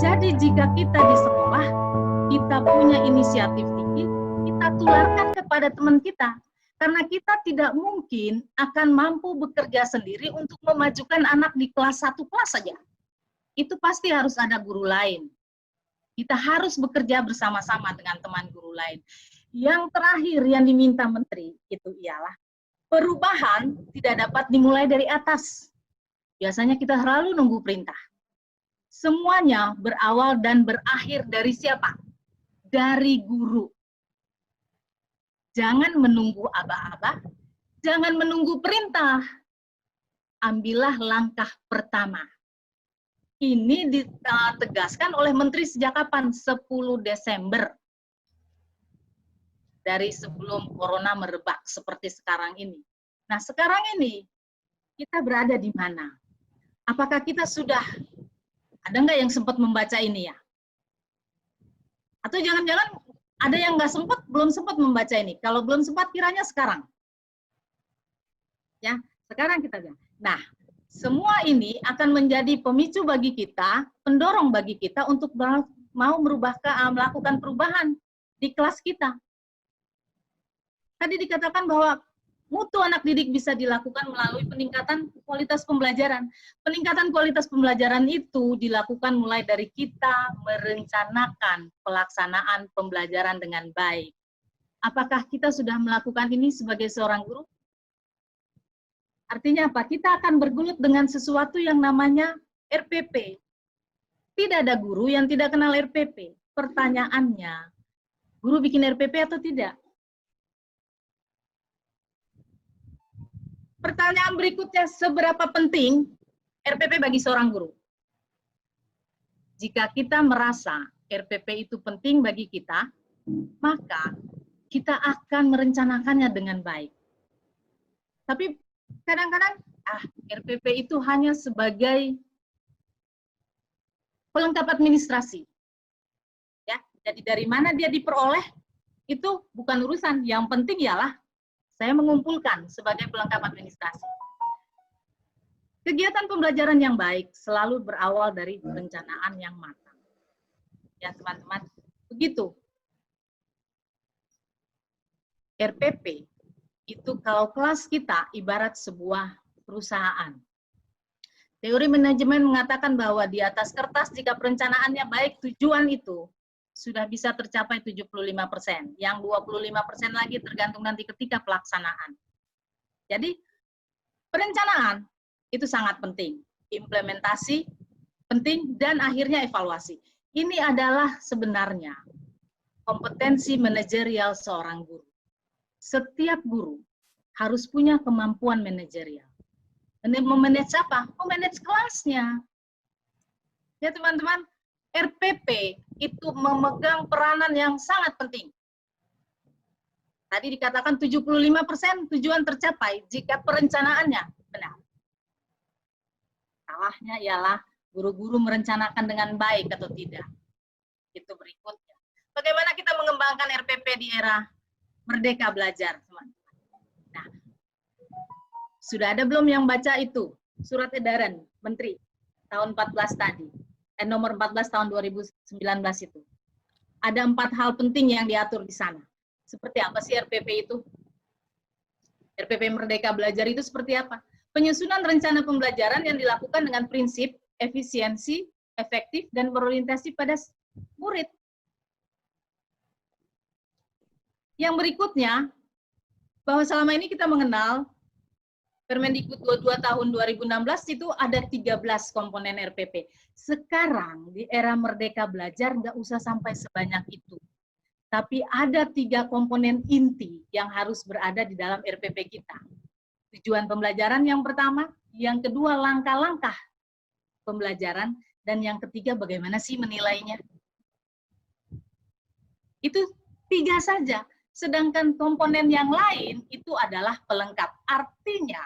Jadi jika kita di sekolah, kita punya inisiatif tinggi, kita tularkan kepada teman kita. Karena kita tidak mungkin akan mampu bekerja sendiri untuk memajukan anak di kelas 1 kelas saja. Itu pasti harus ada guru lain. Kita harus bekerja bersama-sama dengan teman guru lain. Yang terakhir yang diminta menteri itu ialah perubahan tidak dapat dimulai dari atas. Biasanya kita selalu nunggu perintah. Semuanya berawal dan berakhir dari siapa? Dari guru. Jangan menunggu aba-aba, jangan menunggu perintah. Ambillah langkah pertama. Ini ditegaskan oleh Menteri sejak kapan? 10 Desember. Dari sebelum corona merebak seperti sekarang ini. Nah, sekarang ini kita berada di mana? Apakah kita sudah, ada nggak yang sempat membaca ini ya? Atau jangan-jangan ada yang nggak sempat, belum sempat membaca ini. Kalau belum sempat, kiranya sekarang. Ya, sekarang kita bilang. Nah, semua ini akan menjadi pemicu bagi kita, pendorong bagi kita untuk mau melakukan perubahan di kelas kita. Tadi dikatakan bahwa mutu anak didik bisa dilakukan melalui peningkatan kualitas pembelajaran. Peningkatan kualitas pembelajaran itu dilakukan mulai dari kita merencanakan pelaksanaan pembelajaran dengan baik. Apakah kita sudah melakukan ini sebagai seorang guru? Artinya apa? Kita akan bergulut dengan sesuatu yang namanya RPP. Tidak ada guru yang tidak kenal RPP. Pertanyaannya, guru bikin RPP atau tidak? Pertanyaan berikutnya, seberapa penting RPP bagi seorang guru? Jika kita merasa RPP itu penting bagi kita, maka kita akan merencanakannya dengan baik. Tapi kadang-kadang, RPP itu hanya sebagai pelengkap administrasi. Ya, jadi dari mana dia diperoleh, itu bukan urusan. Yang penting ialah saya mengumpulkan sebagai pelengkap administrasi. Kegiatan pembelajaran yang baik selalu berawal dari perencanaan yang matang. Ya teman-teman, begitu. RPP itu kalau kelas kita ibarat sebuah perusahaan. Teori manajemen mengatakan bahwa di atas kertas jika perencanaannya baik, tujuan itu sudah bisa tercapai 75%. Yang 25% lagi tergantung nanti ketika pelaksanaan. Jadi, perencanaan itu sangat penting. Implementasi penting dan akhirnya evaluasi. Ini adalah sebenarnya kompetensi manajerial seorang guru. Setiap guru harus punya kemampuan manajerial. Memanage apa? Memanage kelasnya. Ya teman-teman, RPP itu memegang peranan yang sangat penting. Tadi dikatakan 75% tujuan tercapai jika perencanaannya benar. Salahnya ialah guru-guru merencanakan dengan baik atau tidak. Itu berikutnya. Bagaimana kita mengembangkan RPP di era Merdeka Belajar, teman-teman? Nah, sudah ada belum yang baca itu? Surat edaran Menteri tahun 14 tadi. Nomor 14 tahun 2019 itu. Ada 4 hal penting yang diatur di sana. Seperti apa sih RPP itu? RPP Merdeka Belajar itu seperti apa? Penyusunan rencana pembelajaran yang dilakukan dengan prinsip efisiensi, efektif, dan berorientasi pada murid. Yang berikutnya, bahwa selama ini kita mengenal Permendikbud 22 tahun 2016 itu ada 13 komponen RPP. Sekarang di era Merdeka Belajar nggak usah sampai sebanyak itu. Tapi ada 3 komponen inti yang harus berada di dalam RPP kita. Tujuan pembelajaran yang pertama, yang kedua langkah-langkah pembelajaran, dan yang ketiga bagaimana sih menilainya. Itu 3 saja. Sedangkan komponen yang lain itu adalah pelengkap. Artinya,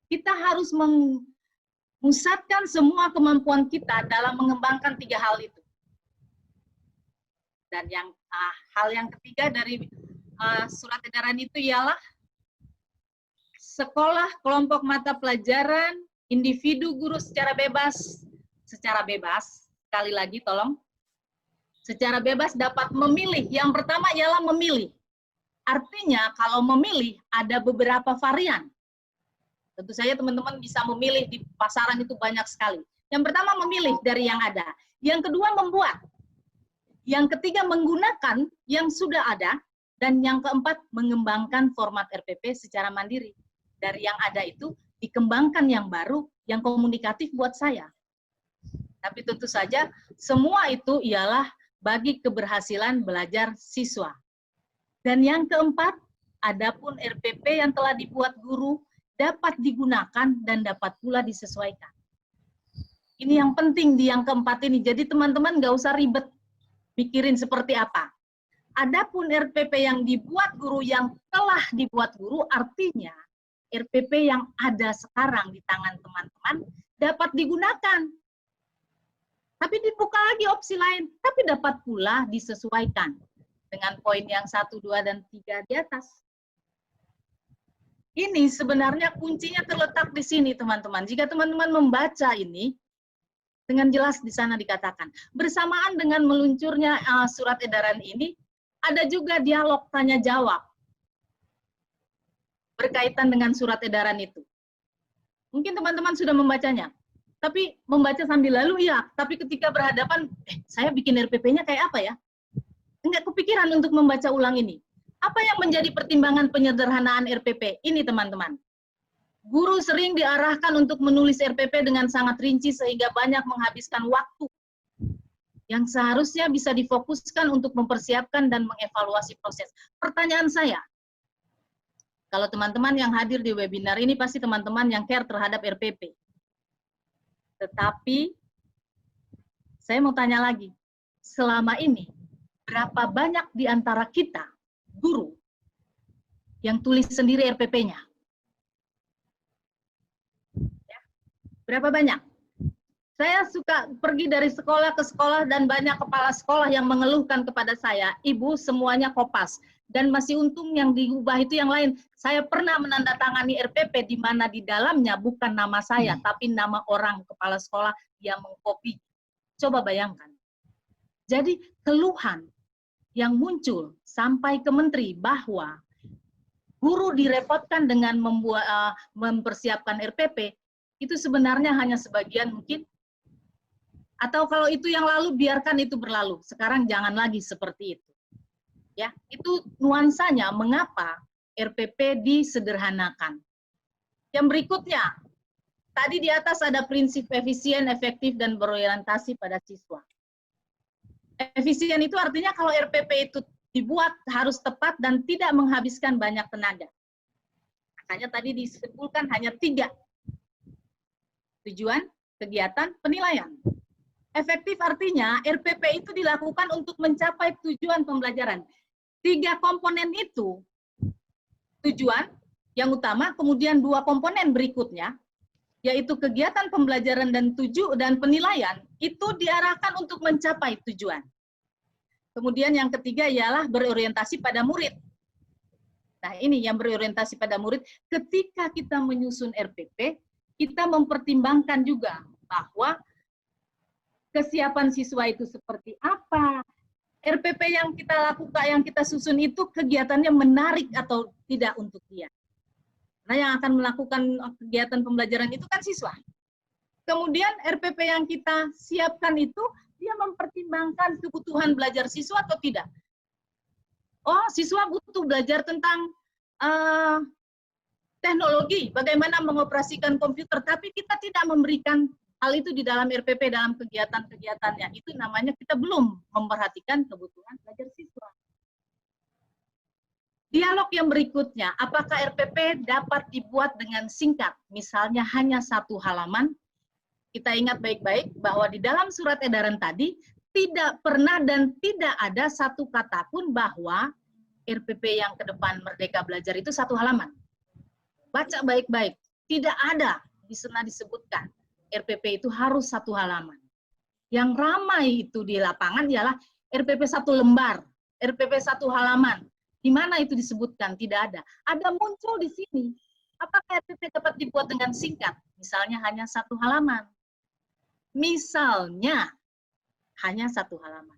kita harus memusatkan semua kemampuan kita dalam mengembangkan 3 hal itu. Dan yang hal yang ketiga dari surat edaran itu ialah sekolah, kelompok mata pelajaran, individu, guru secara bebas, sekali lagi tolong. Secara bebas dapat memilih. Yang pertama ialah memilih. Artinya kalau memilih ada beberapa varian. Tentu saja teman-teman bisa memilih di pasaran itu banyak sekali. Yang pertama memilih dari yang ada. Yang kedua membuat. Yang ketiga menggunakan yang sudah ada. Dan yang keempat mengembangkan format RPP secara mandiri. Dari yang ada itu dikembangkan yang baru, yang komunikatif buat saya. Tapi tentu saja semua itu ialah bagi keberhasilan belajar siswa. Dan yang keempat, adapun RPP yang telah dibuat guru dapat digunakan dan dapat pula disesuaikan. Ini yang penting di yang keempat ini. Jadi teman-teman nggak usah ribet mikirin seperti apa. Adapun RPP yang dibuat guru, yang telah dibuat guru, artinya RPP yang ada sekarang di tangan teman-teman dapat digunakan. Tapi dibuka lagi opsi lain, tapi dapat pula disesuaikan dengan poin yang 1, 2, dan 3 di atas. Ini sebenarnya kuncinya terletak di sini, teman-teman. Jika teman-teman membaca ini, dengan jelas di sana dikatakan, bersamaan dengan meluncurnya surat edaran ini, ada juga dialog tanya-jawab berkaitan dengan surat edaran itu. Mungkin teman-teman sudah membacanya, tapi membaca sambil lalu ya, tapi ketika berhadapan, saya bikin RPP-nya kayak apa ya? Enggak kepikiran untuk membaca ulang ini. Apa yang menjadi pertimbangan penyederhanaan RPP? Ini teman-teman. Guru sering diarahkan untuk menulis RPP dengan sangat rinci sehingga banyak menghabiskan waktu yang seharusnya bisa difokuskan untuk mempersiapkan dan mengevaluasi proses. Pertanyaan saya, kalau teman-teman yang hadir di webinar ini pasti teman-teman yang care terhadap RPP. Tetapi, saya mau tanya lagi, selama ini, berapa banyak di antara kita, guru, yang tulis sendiri RPP-nya? Ya. Berapa banyak? Saya suka pergi dari sekolah ke sekolah dan banyak kepala sekolah yang mengeluhkan kepada saya, Ibu semuanya kopas. Dan masih untung yang diubah itu yang lain. Saya pernah menandatangani RPP di mana di dalamnya bukan nama saya, tapi nama orang kepala sekolah yang mengkopi. Coba bayangkan. Jadi keluhan yang muncul sampai ke menteri bahwa guru direpotkan dengan mempersiapkan RPP, itu sebenarnya hanya sebagian mungkin. Atau kalau itu yang lalu, biarkan itu berlalu. Sekarang jangan lagi seperti itu. Ya, itu nuansanya mengapa RPP disederhanakan. Yang berikutnya, tadi di atas ada prinsip efisien, efektif, dan berorientasi pada siswa. Efisien itu artinya kalau RPP itu dibuat harus tepat dan tidak menghabiskan banyak tenaga. Makanya tadi disebutkan hanya 3. Tujuan, kegiatan, penilaian. Efektif artinya RPP itu dilakukan untuk mencapai tujuan pembelajaran. 3 komponen itu, tujuan yang utama, kemudian 2 komponen berikutnya, yaitu kegiatan pembelajaran dan penilaian, itu diarahkan untuk mencapai tujuan. Kemudian yang ketiga ialah berorientasi pada murid. Nah ini yang berorientasi pada murid, ketika kita menyusun RPP, kita mempertimbangkan juga bahwa kesiapan siswa itu seperti apa, RPP yang kita lakukan, yang kita susun itu kegiatannya menarik atau tidak untuk dia. Nah, yang akan melakukan kegiatan pembelajaran itu kan siswa. Kemudian RPP yang kita siapkan itu, dia mempertimbangkan kebutuhan belajar siswa atau tidak. Oh, siswa butuh belajar tentang teknologi, bagaimana mengoperasikan komputer, tapi kita tidak memberikan hal itu di dalam RPP, dalam kegiatan-kegiatannya. Itu namanya kita belum memperhatikan kebutuhan belajar siswa. Dialog yang berikutnya, apakah RPP dapat dibuat dengan singkat? Misalnya hanya 1 halaman. Kita ingat baik-baik bahwa di dalam surat edaran tadi, tidak pernah dan tidak ada 1 kata pun bahwa RPP yang ke depan Merdeka Belajar itu 1 halaman. Baca baik-baik, tidak ada di sana disebutkan. RPP itu harus 1 halaman. Yang ramai itu di lapangan ialah RPP 1 lembar, RPP 1 halaman. Di mana itu disebutkan? Tidak ada. Ada muncul di sini. Apakah RPP dapat dibuat dengan singkat? Misalnya hanya 1 halaman. Misalnya, hanya 1 halaman.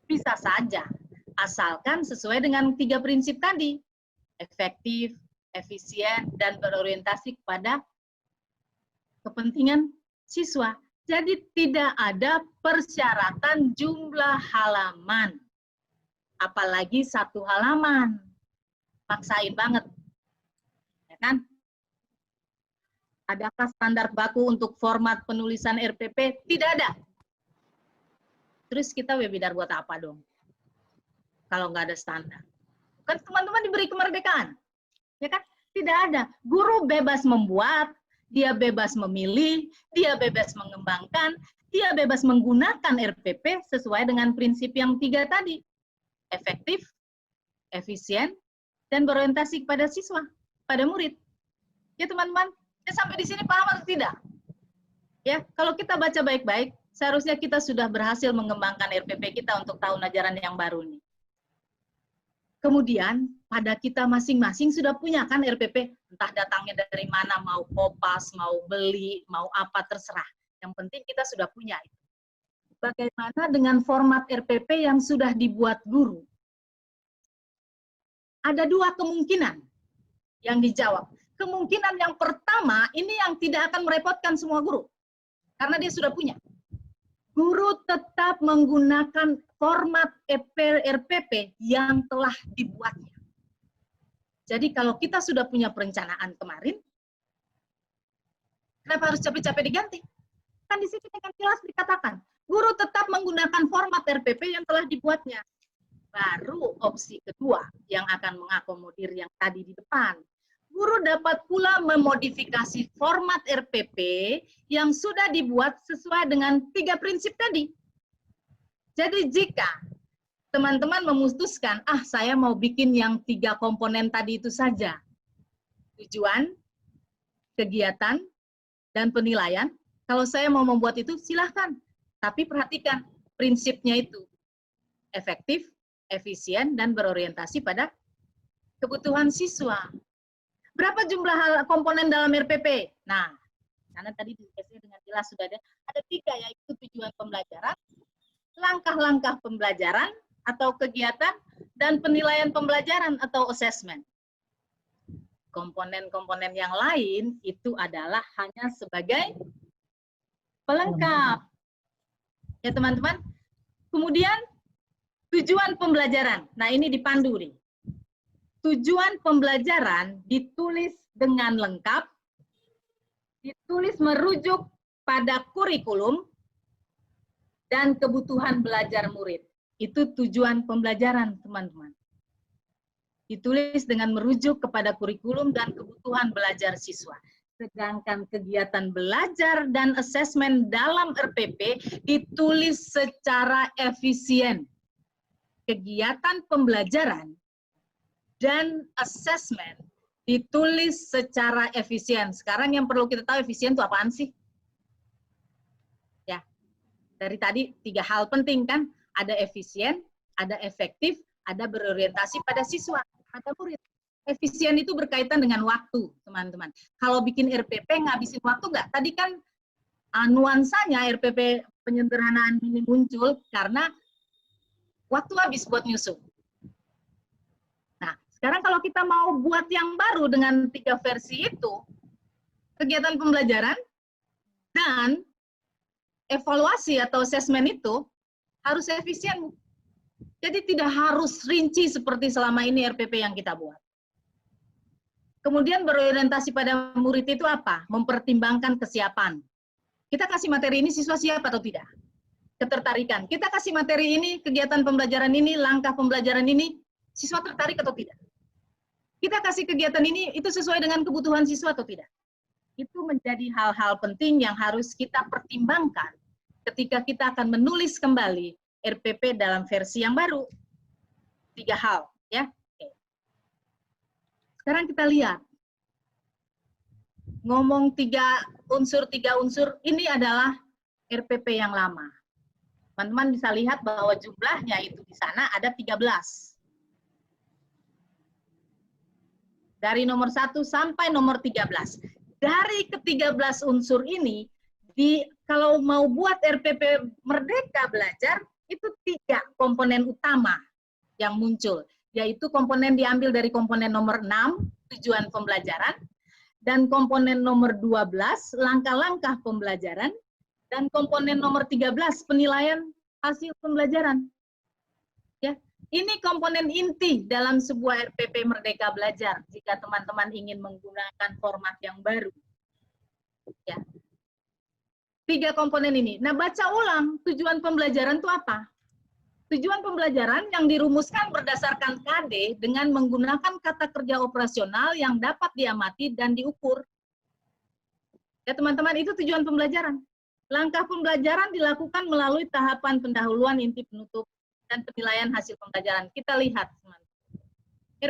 Bisa saja, asalkan sesuai dengan 3 prinsip tadi. Efektif, efisien, dan berorientasi kepada kepentingan siswa. Jadi tidak ada persyaratan jumlah halaman. Apalagi 1 halaman. Maksain banget. Ya kan? Adakah standar baku untuk format penulisan RPP? Tidak ada. Terus kita webinar buat apa dong? Kalau nggak ada standar. Kan teman-teman diberi kemerdekaan. Ya kan? Tidak ada. Guru bebas membuat, dia bebas memilih, dia bebas mengembangkan, dia bebas menggunakan RPP sesuai dengan prinsip yang 3 tadi. Efektif, efisien, dan berorientasi kepada siswa, pada murid. Ya teman-teman, ya sampai di sini paham atau tidak? Ya, kalau kita baca baik-baik, seharusnya kita sudah berhasil mengembangkan RPP kita untuk tahun ajaran yang baru nih. Kemudian, pada kita masing-masing sudah punya kan RPP, entah datangnya dari mana, mau kopas, mau beli, mau apa, terserah. Yang penting kita sudah punya. Bagaimana dengan format RPP yang sudah dibuat guru? Ada 2 kemungkinan yang dijawab. Kemungkinan yang pertama, ini yang tidak akan merepotkan semua guru. Karena dia sudah punya. Guru tetap menggunakan format RPP yang telah dibuatnya. Jadi kalau kita sudah punya perencanaan kemarin, kenapa harus capek-capek diganti? Kan di sini dengan jelas dikatakan, guru tetap menggunakan format RPP yang telah dibuatnya. Baru opsi kedua yang akan mengakomodir yang tadi di depan. Guru dapat pula memodifikasi format RPP yang sudah dibuat sesuai dengan 3 prinsip tadi. Jadi jika teman-teman memutuskan, saya mau bikin yang 3 komponen tadi itu saja. Tujuan, kegiatan, dan penilaian. Kalau saya mau membuat itu, silahkan. Tapi perhatikan prinsipnya itu. Efektif, efisien, dan berorientasi pada kebutuhan siswa. Berapa jumlah komponen dalam RPP? Nah, karena tadi dikasih dengan jelas sudah ada 3, yaitu tujuan pembelajaran, langkah-langkah pembelajaran atau kegiatan, dan penilaian pembelajaran atau assessment. Komponen-komponen yang lain itu adalah hanya sebagai pelengkap. Ya teman-teman. Kemudian tujuan pembelajaran. Nah ini dipandu nih. Tujuan pembelajaran ditulis dengan lengkap, ditulis merujuk pada kurikulum dan kebutuhan belajar murid. Itu tujuan pembelajaran, teman-teman. Ditulis dengan merujuk kepada kurikulum dan kebutuhan belajar siswa. Sedangkan kegiatan belajar dan asesmen dalam RPP ditulis secara efisien. Kegiatan pembelajaran dan asesmen ditulis secara efisien. Sekarang yang perlu kita tahu efisien itu apaan sih? Ya, dari tadi 3 hal penting kan? Ada efisien, ada efektif, ada berorientasi pada siswa, pada murid. Efisien itu berkaitan dengan waktu, teman-teman. Kalau bikin RPP ngabisin waktu nggak? Tadi kan nuansanya RPP penyederhanaan ini muncul karena waktu habis buat nyusun. Nah, sekarang kalau kita mau buat yang baru dengan 3 versi itu, kegiatan pembelajaran dan evaluasi atau asesmen itu harus efisien. Jadi tidak harus rinci seperti selama ini RPP yang kita buat. Kemudian berorientasi pada murid itu apa? Mempertimbangkan kesiapan. Kita kasih materi ini siswa siap atau tidak? Ketertarikan. Kita kasih materi ini, kegiatan pembelajaran ini, langkah pembelajaran ini, siswa tertarik atau tidak? Kita kasih kegiatan ini, itu sesuai dengan kebutuhan siswa atau tidak? Itu menjadi hal-hal penting yang harus kita pertimbangkan ketika kita akan menulis kembali RPP dalam versi yang baru. 3 hal, ya. Oke. Sekarang kita lihat. Ngomong 3 unsur, ini adalah RPP yang lama. Teman-teman bisa lihat bahwa jumlahnya itu di sana ada 13. Dari nomor 1 sampai nomor 13. Dari ke-13 unsur ini, kalau mau buat RPP Merdeka Belajar, itu 3 komponen utama yang muncul, yaitu komponen diambil dari komponen nomor 6, tujuan pembelajaran, dan komponen nomor 12, langkah-langkah pembelajaran, dan komponen nomor 13, penilaian hasil pembelajaran. Ya, ini komponen inti dalam sebuah RPP Merdeka Belajar jika teman-teman ingin menggunakan format yang baru. Ya. 3 komponen ini. Nah, baca ulang tujuan pembelajaran itu apa? Tujuan pembelajaran yang dirumuskan berdasarkan KD dengan menggunakan kata kerja operasional yang dapat diamati dan diukur. Ya, teman-teman, itu tujuan pembelajaran. Langkah pembelajaran dilakukan melalui tahapan pendahuluan, inti, penutup, dan penilaian hasil pembelajaran. Kita lihat, teman-teman.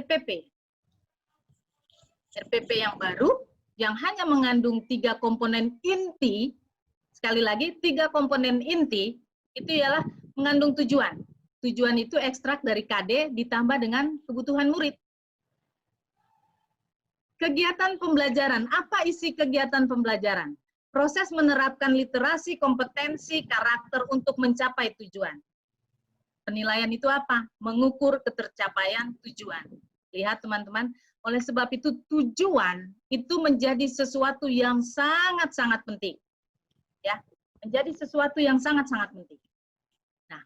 RPP. RPP yang baru, yang hanya mengandung 3 komponen inti. Sekali lagi, 3 komponen inti itu ialah mengandung tujuan. Tujuan itu ekstrak dari KD ditambah dengan kebutuhan murid. Kegiatan pembelajaran. Apa isi kegiatan pembelajaran? Proses menerapkan literasi, kompetensi, karakter untuk mencapai tujuan. Penilaian itu apa? Mengukur ketercapaian tujuan. Lihat teman-teman, oleh sebab itu tujuan itu menjadi sesuatu yang sangat-sangat penting. Ya, menjadi sesuatu yang sangat-sangat penting. Nah,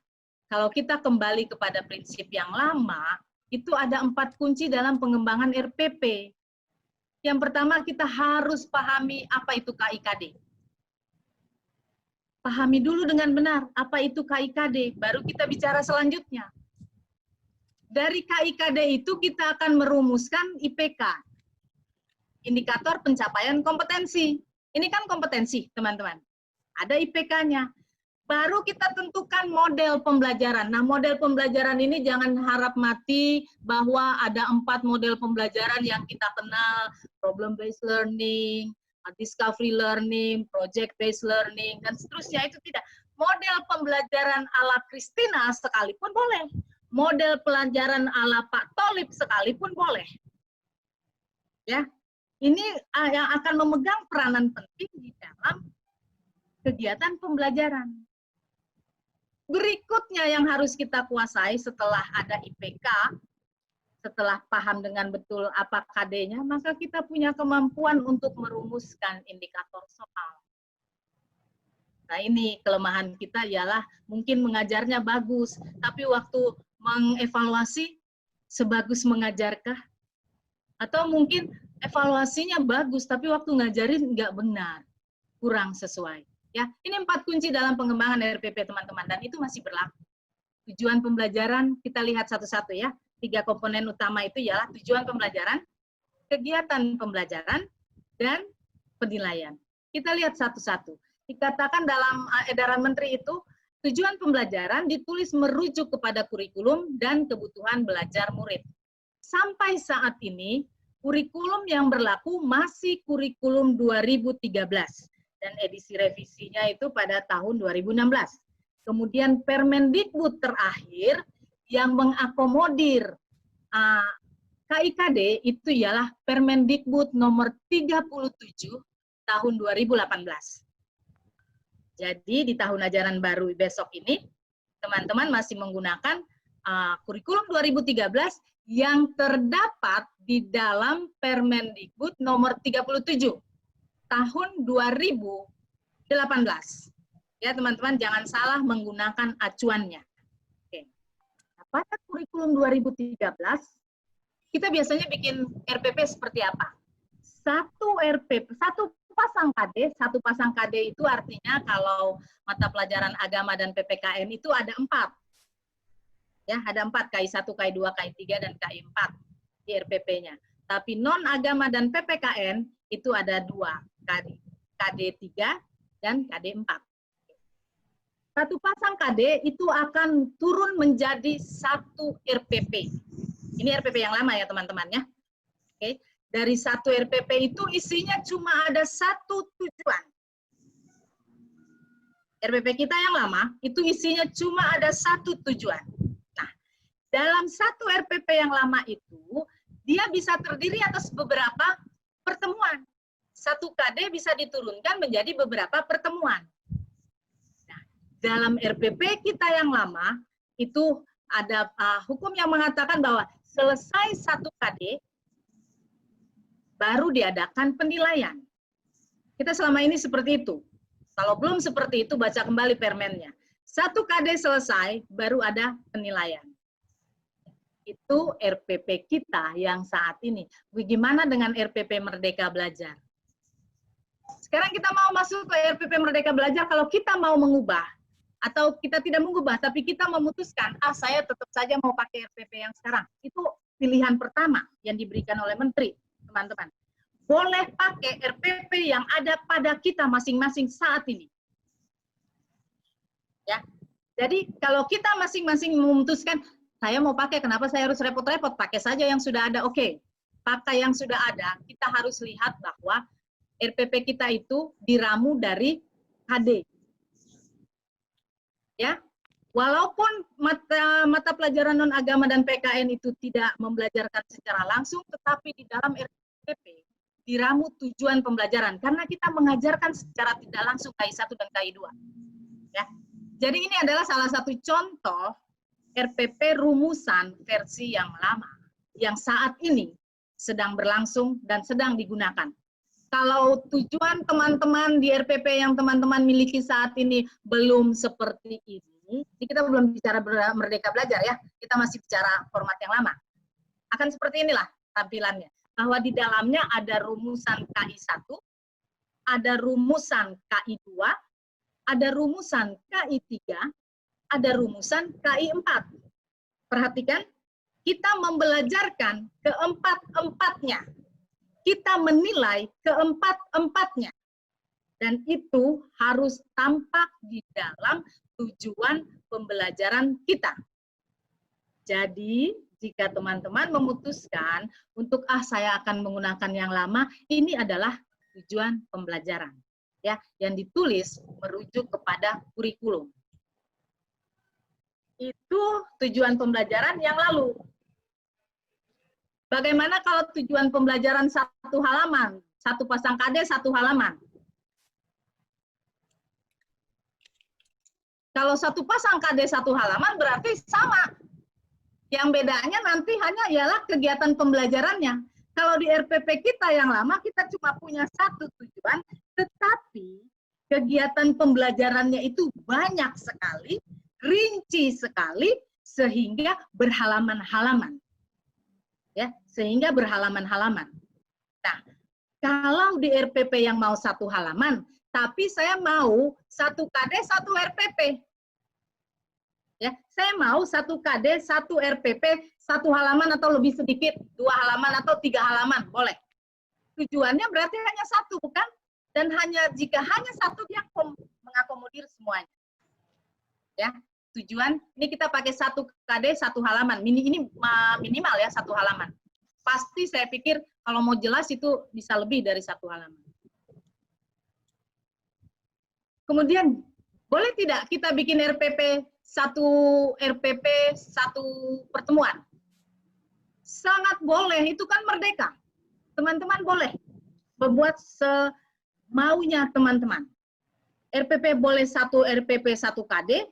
kalau kita kembali kepada prinsip yang lama, itu ada 4 kunci dalam pengembangan RPP. Yang pertama, kita harus pahami apa itu KIKD. Pahami dulu dengan benar apa itu KIKD, baru kita bicara selanjutnya. Dari KIKD itu kita akan merumuskan IPK, indikator pencapaian kompetensi. Ini kan kompetensi, teman-teman. Ada IPK-nya. Baru kita tentukan model pembelajaran. Nah, model pembelajaran ini jangan harap mati bahwa ada 4 model pembelajaran yang kita kenal, problem-based learning, discovery learning, project-based learning, dan seterusnya. Itu tidak. Model pembelajaran ala Christina sekalipun boleh. Model pelajaran ala Pak Tolip sekalipun boleh. Ya, ini yang akan memegang peranan penting di dalam kegiatan pembelajaran. Berikutnya yang harus kita kuasai setelah ada IPK, setelah paham dengan betul apa KD-nya, maka kita punya kemampuan untuk merumuskan indikator soal. Nah, ini kelemahan kita ialah mungkin mengajarnya bagus, tapi waktu mengevaluasi sebagus mengajarkah? Atau mungkin evaluasinya bagus, tapi waktu ngajarin nggak benar, kurang sesuai. Ya, ini 4 kunci dalam pengembangan RPP, teman-teman, dan itu masih berlaku. Tujuan pembelajaran, kita lihat satu-satu ya. 3 komponen utama itu ialah tujuan pembelajaran, kegiatan pembelajaran, dan penilaian. Kita lihat satu-satu. Dikatakan dalam edaran menteri itu, tujuan pembelajaran ditulis merujuk kepada kurikulum dan kebutuhan belajar murid. Sampai saat ini, kurikulum yang berlaku masih kurikulum 2013. Dan edisi revisinya itu pada tahun 2016. Kemudian Permendikbud terakhir yang mengakomodir KIKD itu ialah Permendikbud nomor 37 tahun 2018. Jadi di tahun ajaran baru besok ini, teman-teman masih menggunakan kurikulum 2013 yang terdapat di dalam Permendikbud nomor 37 tahun 2018. Ya, teman-teman, jangan salah menggunakan acuannya. Oke. Nah, pada kurikulum 2013, kita biasanya bikin RPP seperti apa? Satu pasang KD itu artinya kalau mata pelajaran agama dan PPKN itu ada 4. Ya, ada 4, KI1, KI2, KI3, dan KI4 di RPP-nya. Tapi non-agama dan PPKN itu ada 2, KD3 dan KD4. Satu pasang KD itu akan turun menjadi 1 RPP. Ini RPP yang lama ya teman-teman ya. Oke. Dari 1 RPP itu isinya cuma ada 1 tujuan. RPP kita yang lama itu isinya cuma ada 1 tujuan. Nah, dalam 1 RPP yang lama itu dia bisa terdiri atas beberapa pertemuan. 1 KD bisa diturunkan menjadi beberapa pertemuan. dalam RPP kita yang lama itu ada hukum yang mengatakan bahwa selesai 1 KD baru diadakan penilaian. Kita selama ini seperti itu. Kalau belum seperti itu, baca kembali permennya. 1 KD selesai, baru ada penilaian. Itu RPP kita yang saat ini. Bagaimana dengan RPP Merdeka Belajar? Sekarang kita mau masuk ke RPP Merdeka Belajar, kalau kita mau mengubah, atau kita tidak mengubah, tapi kita memutuskan, saya tetap saja mau pakai RPP yang sekarang. Itu pilihan pertama yang diberikan oleh Menteri, teman-teman. Boleh pakai RPP yang ada pada kita masing-masing saat ini. Ya, jadi kalau kita masing-masing memutuskan, saya mau pakai, kenapa saya harus repot-repot? Pakai saja yang sudah ada, oke. Pakai yang sudah ada, kita harus lihat bahwa RPP kita itu diramu dari KD. Ya, walaupun mata pelajaran non-agama dan PKN itu tidak membelajarkan secara langsung, tetapi di dalam RPP diramu tujuan pembelajaran, karena kita mengajarkan secara tidak langsung KI 1 dan KI 2. Ya. Jadi ini adalah salah satu contoh RPP rumusan versi yang lama, yang saat ini sedang berlangsung dan sedang digunakan. Kalau tujuan teman-teman di RPP yang teman-teman miliki saat ini belum seperti ini kita belum bicara Merdeka Belajar ya, kita masih bicara format yang lama. Akan seperti inilah tampilannya. Bahwa di dalamnya ada rumusan KI 1, ada rumusan KI 2, ada rumusan KI 3, ada rumusan KI 4. Perhatikan, kita membelajarkan keempat-empatnya. Kita menilai keempat-empatnya. Dan itu harus tampak di dalam tujuan pembelajaran kita. Jadi, jika teman-teman memutuskan untuk saya akan menggunakan yang lama, ini adalah tujuan pembelajaran ya, yang ditulis merujuk kepada kurikulum. Itu tujuan pembelajaran yang lalu. Bagaimana kalau tujuan pembelajaran 1 halaman, 1 pasang KD 1 halaman? Kalau 1 pasang KD 1 halaman berarti sama. Yang bedanya nanti hanya ialah kegiatan pembelajarannya. Kalau di RPP kita yang lama, kita cuma punya 1 tujuan, tetapi kegiatan pembelajarannya itu banyak sekali, rinci sekali, sehingga berhalaman-halaman. Ya, sehingga berhalaman-halaman. Nah, kalau di RPP yang mau 1 halaman, tapi saya mau 1 KD 1 RPP. Ya, saya mau 1 KD, 1 RPP, 1 halaman atau lebih sedikit, 2 halaman atau 3 halaman, boleh. Tujuannya berarti hanya 1, bukan? Dan jika hanya 1, dia mengakomodir semuanya. Ya, tujuan, ini kita pakai 1 KD, 1 halaman. Ini minimal ya 1 halaman. Pasti saya pikir kalau mau jelas itu bisa lebih dari 1 halaman. Kemudian, boleh tidak kita bikin RPP 1 pertemuan? Sangat boleh, itu kan merdeka. Teman-teman boleh membuat semaunya teman-teman. RPP boleh 1 RPP 1 KD,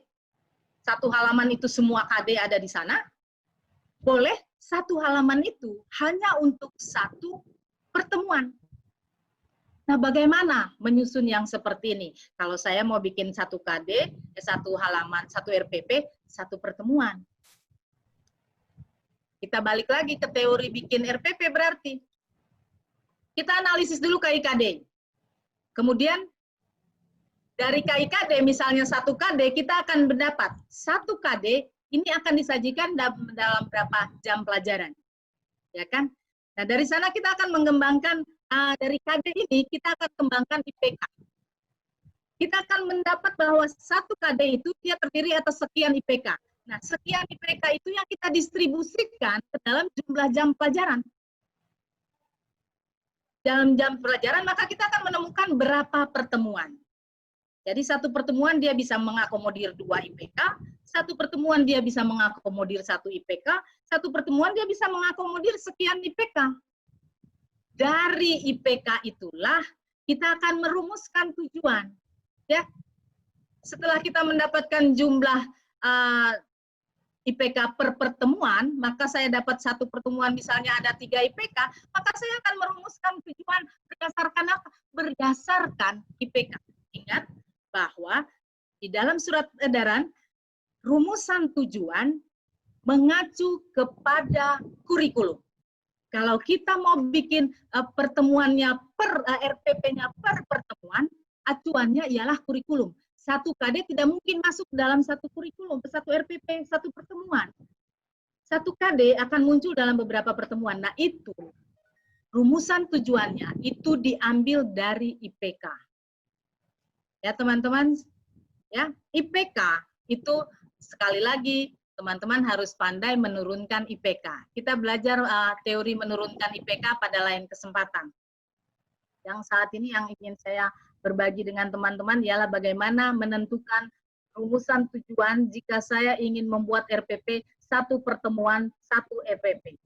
1 halaman itu semua KD ada di sana. Boleh 1 halaman itu hanya untuk 1 pertemuan. Nah, bagaimana menyusun yang seperti ini? Kalau saya mau bikin 1 KD, 1 halaman, 1 RPP, 1 pertemuan. Kita balik lagi ke teori bikin RPP berarti. Kita analisis dulu KIKD. Kemudian, dari KIKD, misalnya 1 KD, kita akan mendapat 1 KD, ini akan disajikan dalam berapa jam pelajaran. Ya kan? Nah, dari sana kita akan mengembangkan dari KD ini kita akan kembangkan IPK. Kita akan mendapat bahwa 1 KD itu dia terdiri atas sekian IPK. Nah, sekian IPK itu yang kita distribusikan ke dalam jumlah jam pelajaran. Dalam jam pelajaran, maka kita akan menemukan berapa pertemuan. Jadi 1 pertemuan dia bisa mengakomodir 2 IPK, 1 pertemuan dia bisa mengakomodir 1 IPK, 1 pertemuan dia bisa mengakomodir sekian IPK. Dari IPK itulah kita akan merumuskan tujuan. Ya, setelah kita mendapatkan jumlah IPK per pertemuan, maka saya dapat satu pertemuan misalnya ada 3 IPK, maka saya akan merumuskan tujuan berdasarkan apa? Berdasarkan IPK. Ingat bahwa di dalam surat edaran, rumusan tujuan mengacu kepada kurikulum. Kalau kita mau bikin pertemuannya per RPP-nya per pertemuan, acuannya ialah kurikulum. Satu KD tidak mungkin masuk dalam satu kurikulum, satu RPP, satu pertemuan. Satu KD akan muncul dalam beberapa pertemuan. Nah itu, rumusan tujuannya itu diambil dari IPK. Ya teman-teman, ya IPK itu sekali lagi teman-teman harus pandai menurunkan IPK. Kita belajar teori menurunkan IPK pada lain kesempatan. Yang saat ini yang ingin saya berbagi dengan teman-teman ialah bagaimana menentukan rumusan tujuan jika saya ingin membuat RPP satu pertemuan, satu EPP.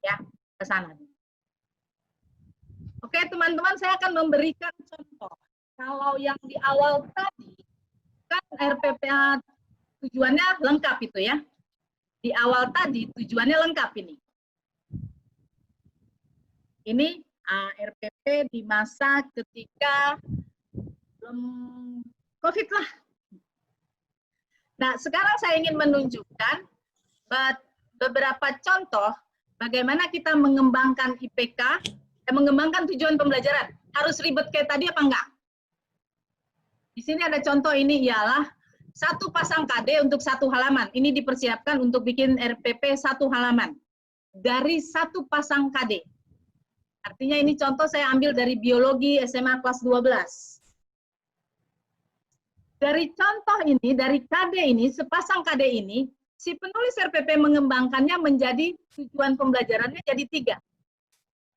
Ya, ke sana. Oke, teman-teman, saya akan memberikan contoh. Kalau yang di awal tadi, kan RPP tujuannya lengkap itu ya. Di awal tadi tujuannya lengkap ini. Ini RPP di masa ketika belum COVID lah. Nah, sekarang saya ingin menunjukkan beberapa contoh bagaimana kita mengembangkan IPK dan mengembangkan tujuan pembelajaran. Harus ribet kayak tadi apa enggak? Di sini ada contoh, ini ialah satu pasang KD untuk satu halaman. Ini dipersiapkan untuk bikin RPP satu halaman dari satu pasang KD. Artinya ini contoh saya ambil dari biologi SMA kelas 12. Dari contoh ini, dari KD ini, sepasang KD ini, si penulis RPP mengembangkannya menjadi tujuan pembelajarannya jadi 3.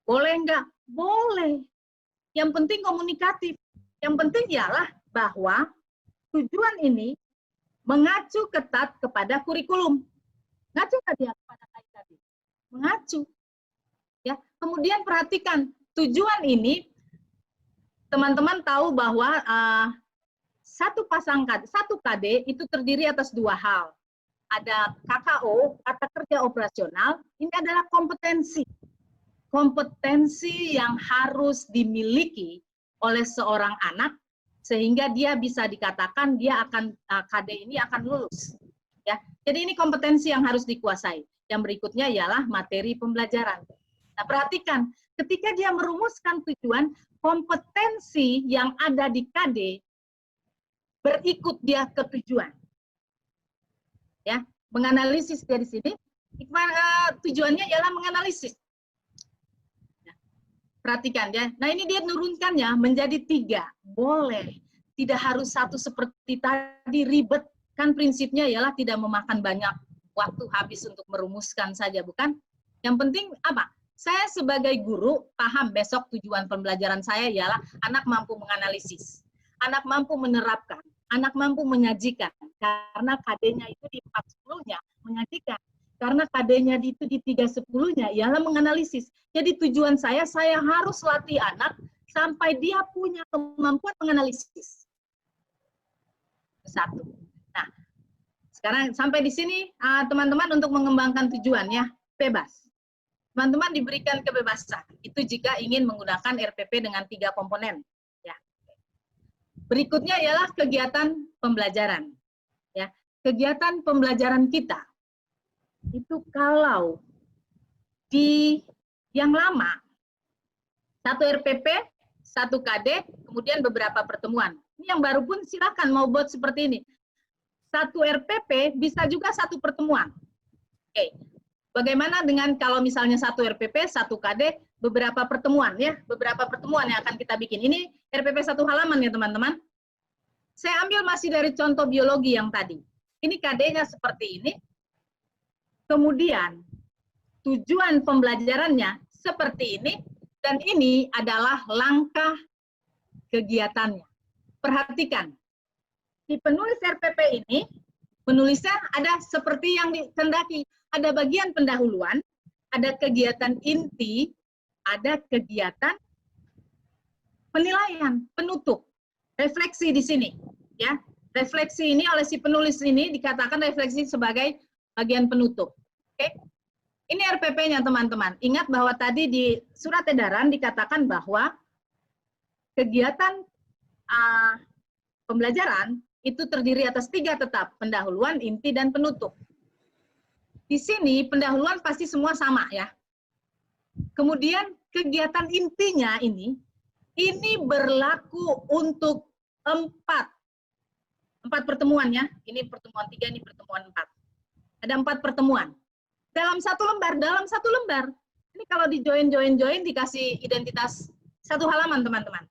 Boleh enggak? Boleh. Yang penting komunikatif. Yang penting ialah bahwa tujuan ini mengacu ketat kepada kurikulum. Mengacu tadi kepada tadi. Mengacu. Ya. Kemudian perhatikan, tujuan ini teman-teman tahu bahwa satu pasang KD, satu KD itu terdiri atas 2 hal. Ada KKO, kata kerja operasional, ini adalah kompetensi. Kompetensi yang harus dimiliki oleh seorang anak sehingga dia bisa dikatakan dia akan KD ini akan lulus. Ya. Jadi ini kompetensi yang harus dikuasai. Yang berikutnya ialah materi pembelajaran. Nah, perhatikan, ketika dia merumuskan tujuan, kompetensi yang ada di KD berikut dia ke tujuan. Ya, menganalisis dari sini, tujuannya ialah menganalisis. Ya, perhatikan ya. Nah, ini dia nurunkannya menjadi 3. Boleh. Tidak harus satu seperti tadi ribet. Kan prinsipnya ialah tidak memakan banyak waktu habis untuk merumuskan saja, bukan? Yang penting apa? Saya sebagai guru paham besok tujuan pembelajaran saya ialah anak mampu menganalisis. Anak mampu menerapkan. Anak mampu menyajikan, karena KD-nya itu di 410-nya menyajikan. Karena KD-nya itu di 310-nya ialah menganalisis. Jadi tujuan saya harus latih anak sampai dia punya kemampuan menganalisis. 1. Nah, sekarang sampai di sini teman-teman untuk mengembangkan tujuan ya, bebas. Teman-teman diberikan kebebasan. Itu jika ingin menggunakan RPP dengan 3 komponen. Berikutnya ialah kegiatan pembelajaran. Ya, kegiatan pembelajaran kita itu kalau di yang lama 1 RPP, 1 KD, kemudian beberapa pertemuan. Ini yang baru pun silakan mau buat seperti ini. 1 RPP bisa juga 1 pertemuan. Oke. Bagaimana dengan kalau misalnya 1 RPP, 1 KD, beberapa pertemuan ya, beberapa pertemuan yang akan kita bikin. Ini RPP 1 halaman ya teman-teman. Saya ambil masih dari contoh biologi yang tadi. Ini KD-nya seperti ini. Kemudian tujuan pembelajarannya seperti ini. Dan ini adalah langkah kegiatannya. Perhatikan. Di penulis RPP ini, penulisnya ada seperti yang dikehendaki. Ada bagian pendahuluan, ada kegiatan inti, ada kegiatan penilaian, penutup. Refleksi di sini, ya. Refleksi ini oleh si penulis ini dikatakan refleksi sebagai bagian penutup. Oke? Ini RPP-nya teman-teman. Ingat bahwa tadi di surat edaran dikatakan bahwa kegiatan pembelajaran itu terdiri atas 3 tetap, pendahuluan, inti, dan penutup. Di sini pendahuluan pasti semua sama ya. Kemudian kegiatan intinya ini berlaku untuk 4 pertemuan ya. Ini pertemuan 3, ini pertemuan 4. Ada 4 pertemuan. Dalam satu lembar. Ini kalau di join dikasih identitas 1 halaman, teman-teman.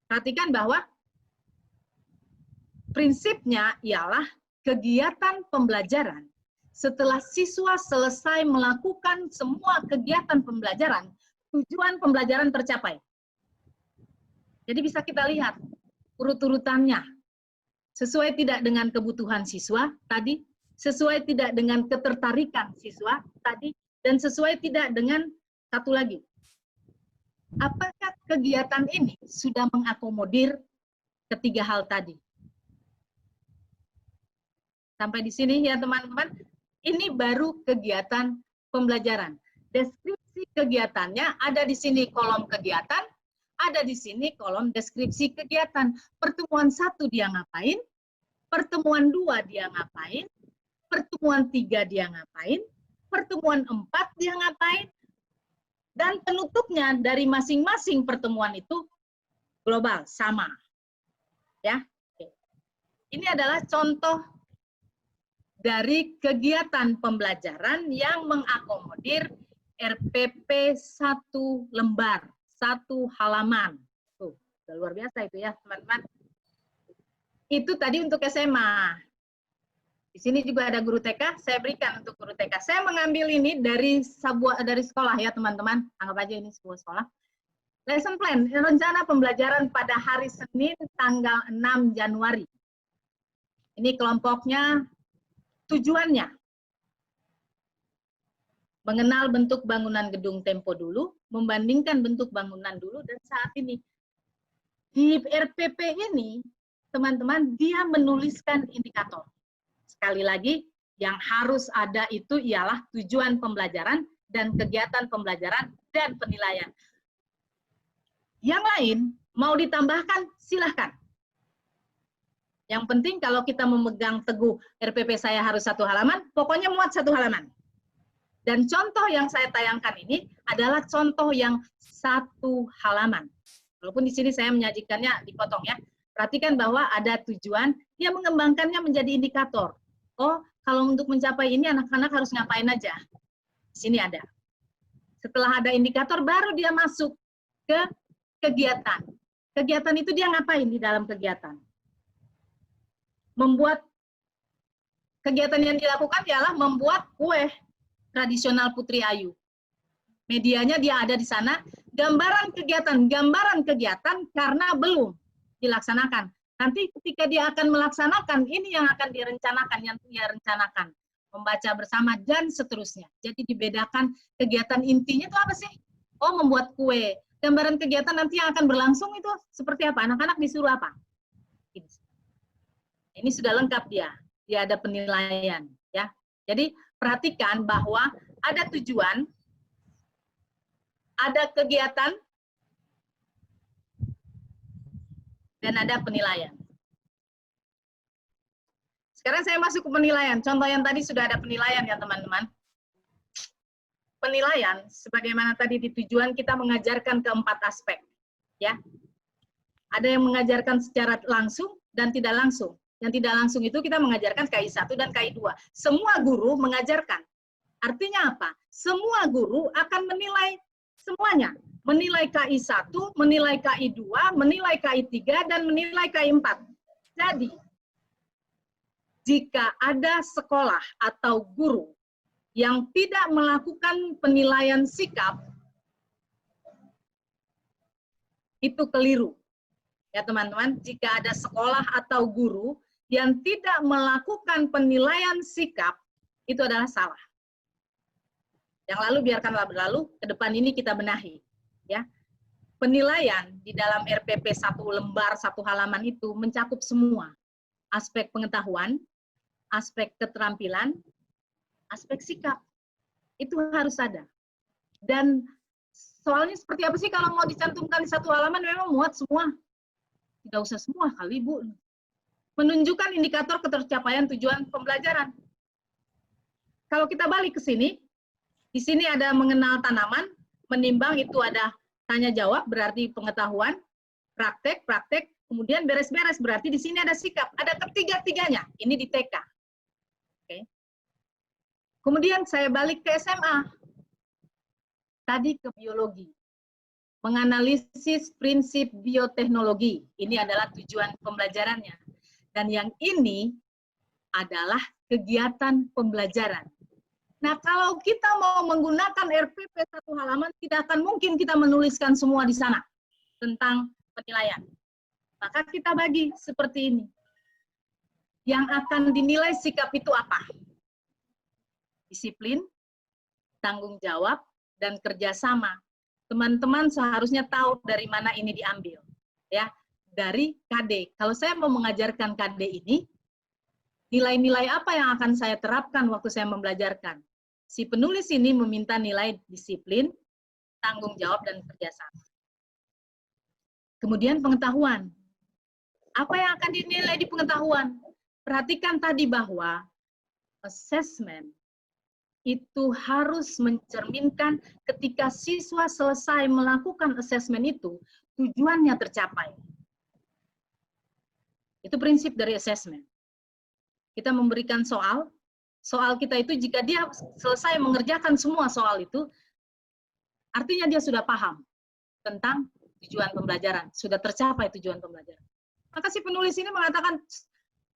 Perhatikan bahwa prinsipnya ialah kegiatan pembelajaran. Setelah siswa selesai melakukan semua kegiatan pembelajaran, tujuan pembelajaran tercapai. Jadi bisa kita lihat urut-urutannya. Sesuai tidak dengan kebutuhan siswa tadi, sesuai tidak dengan ketertarikan siswa tadi, dan sesuai tidak dengan satu lagi. Apakah kegiatan ini sudah mengakomodir ketiga hal tadi? Sampai di sini ya teman-teman, ini baru kegiatan pembelajaran. Deskripsi kegiatannya ada di sini kolom kegiatan, ada di sini kolom deskripsi kegiatan. Pertemuan 1 dia ngapain, pertemuan 2 dia ngapain, pertemuan 3 dia ngapain, pertemuan 4 dia ngapain, dan penutupnya dari masing-masing pertemuan itu global, sama. Ya. Ini adalah contoh dari kegiatan pembelajaran yang mengakomodir RPP 1 lembar, 1 halaman. Tuh, luar biasa itu ya, teman-teman. Itu tadi untuk SMA. Di sini juga ada guru TK, saya berikan untuk guru TK. Saya mengambil ini dari sekolah ya, teman-teman. Anggap aja ini sebuah sekolah. Lesson plan, rencana pembelajaran pada hari Senin tanggal 6 Januari. Ini kelompoknya. Tujuannya, mengenal bentuk bangunan gedung Tempo dulu, membandingkan bentuk bangunan dulu dan saat ini. Di RPP ini, teman-teman, dia menuliskan indikator. Sekali lagi, yang harus ada itu ialah tujuan pembelajaran dan kegiatan pembelajaran dan penilaian. Yang lain, mau ditambahkan, silahkan. Yang penting kalau kita memegang teguh RPP saya harus 1 halaman, pokoknya muat 1 halaman. Dan contoh yang saya tayangkan ini adalah contoh yang 1 halaman. Walaupun di sini saya menyajikannya dipotong ya. Perhatikan bahwa ada tujuan, dia mengembangkannya menjadi indikator. Oh, kalau untuk mencapai ini anak-anak harus ngapain aja. Di sini ada. Setelah ada indikator, baru dia masuk ke kegiatan. Kegiatan itu dia ngapain di dalam kegiatan? Membuat kegiatan yang dilakukan ialah membuat kue tradisional Putri Ayu. Medianya dia ada di sana, gambaran kegiatan karena belum dilaksanakan. Nanti ketika dia akan melaksanakan, ini yang akan direncanakan, yang dia rencanakan. Membaca bersama dan seterusnya. Jadi dibedakan kegiatan intinya itu apa sih? Oh, membuat kue. Gambaran kegiatan nanti yang akan berlangsung itu seperti apa? Anak-anak disuruh apa? Ini sudah lengkap dia ada penilaian ya. Jadi perhatikan bahwa ada tujuan, ada kegiatan, dan ada penilaian. Sekarang saya masuk ke penilaian. Contoh yang tadi sudah ada penilaian ya teman-teman. Penilaian, sebagaimana tadi di tujuan kita mengajarkan keempat aspek. Ya. Ada yang mengajarkan secara langsung dan tidak langsung. Yang tidak langsung itu kita mengajarkan KI 1 dan KI 2. Semua guru mengajarkan. Artinya apa? Semua guru akan menilai semuanya. Menilai KI 1, menilai KI 2, menilai KI 3, dan menilai KI 4. Jadi, jika ada sekolah atau guru yang tidak melakukan penilaian sikap, itu keliru. Ya teman-teman, jika ada sekolah atau guru yang tidak melakukan penilaian sikap, itu adalah salah. Yang lalu biarkanlah berlalu, ke depan ini kita benahi. Ya. penilaian di dalam RPP 1 lembar 1 halaman itu mencakup semua aspek pengetahuan, aspek keterampilan, aspek sikap. Itu harus ada. Dan soalnya seperti apa sih kalau mau dicantumkan di 1 halaman memang muat semua. Tidak usah semua kali, Bu. Menunjukkan indikator ketercapaian tujuan pembelajaran. Kalau kita balik ke sini, di sini ada mengenal tanaman, menimbang itu ada tanya jawab berarti pengetahuan, praktek, kemudian beres-beres berarti di sini ada sikap, ada ketiga-tiganya. Ini di TK. Oke. Kemudian saya balik ke SMA. Tadi ke biologi. Menganalisis prinsip bioteknologi. Ini adalah tujuan pembelajarannya. Dan yang ini adalah kegiatan pembelajaran. Nah, kalau kita mau menggunakan RPP 1 halaman, tidak akan mungkin kita menuliskan semua di sana tentang penilaian. Maka kita bagi seperti ini. Yang akan dinilai sikap itu apa? Disiplin, tanggung jawab, dan kerjasama. Teman-teman seharusnya tahu dari mana ini diambil. Ya, dari KD. Kalau saya mau mengajarkan KD ini, nilai-nilai apa yang akan saya terapkan waktu saya membelajarkan? Si penulis ini meminta nilai disiplin, tanggung jawab, dan kerjasama. Kemudian pengetahuan. Apa yang akan dinilai di pengetahuan? Perhatikan tadi bahwa assessment itu harus mencerminkan ketika siswa selesai melakukan assessment itu, tujuannya tercapai. Itu prinsip dari assessment. Kita memberikan soal kita itu jika dia selesai mengerjakan semua soal itu, artinya dia sudah paham tentang tujuan pembelajaran, sudah tercapai tujuan pembelajaran. Maka si penulis ini mengatakan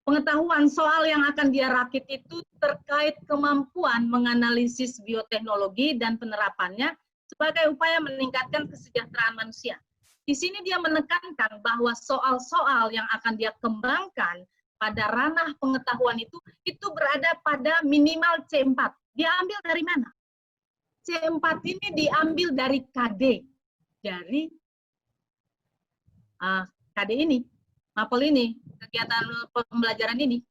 pengetahuan soal yang akan dia rakit itu terkait kemampuan menganalisis bioteknologi dan penerapannya sebagai upaya meningkatkan kesejahteraan manusia. Di sini dia menekankan bahwa soal-soal yang akan dia kembangkan pada ranah pengetahuan itu berada pada minimal C4. Dia ambil dari mana? C4 ini diambil dari KD, dari KD ini, mapel ini, kegiatan pembelajaran ini,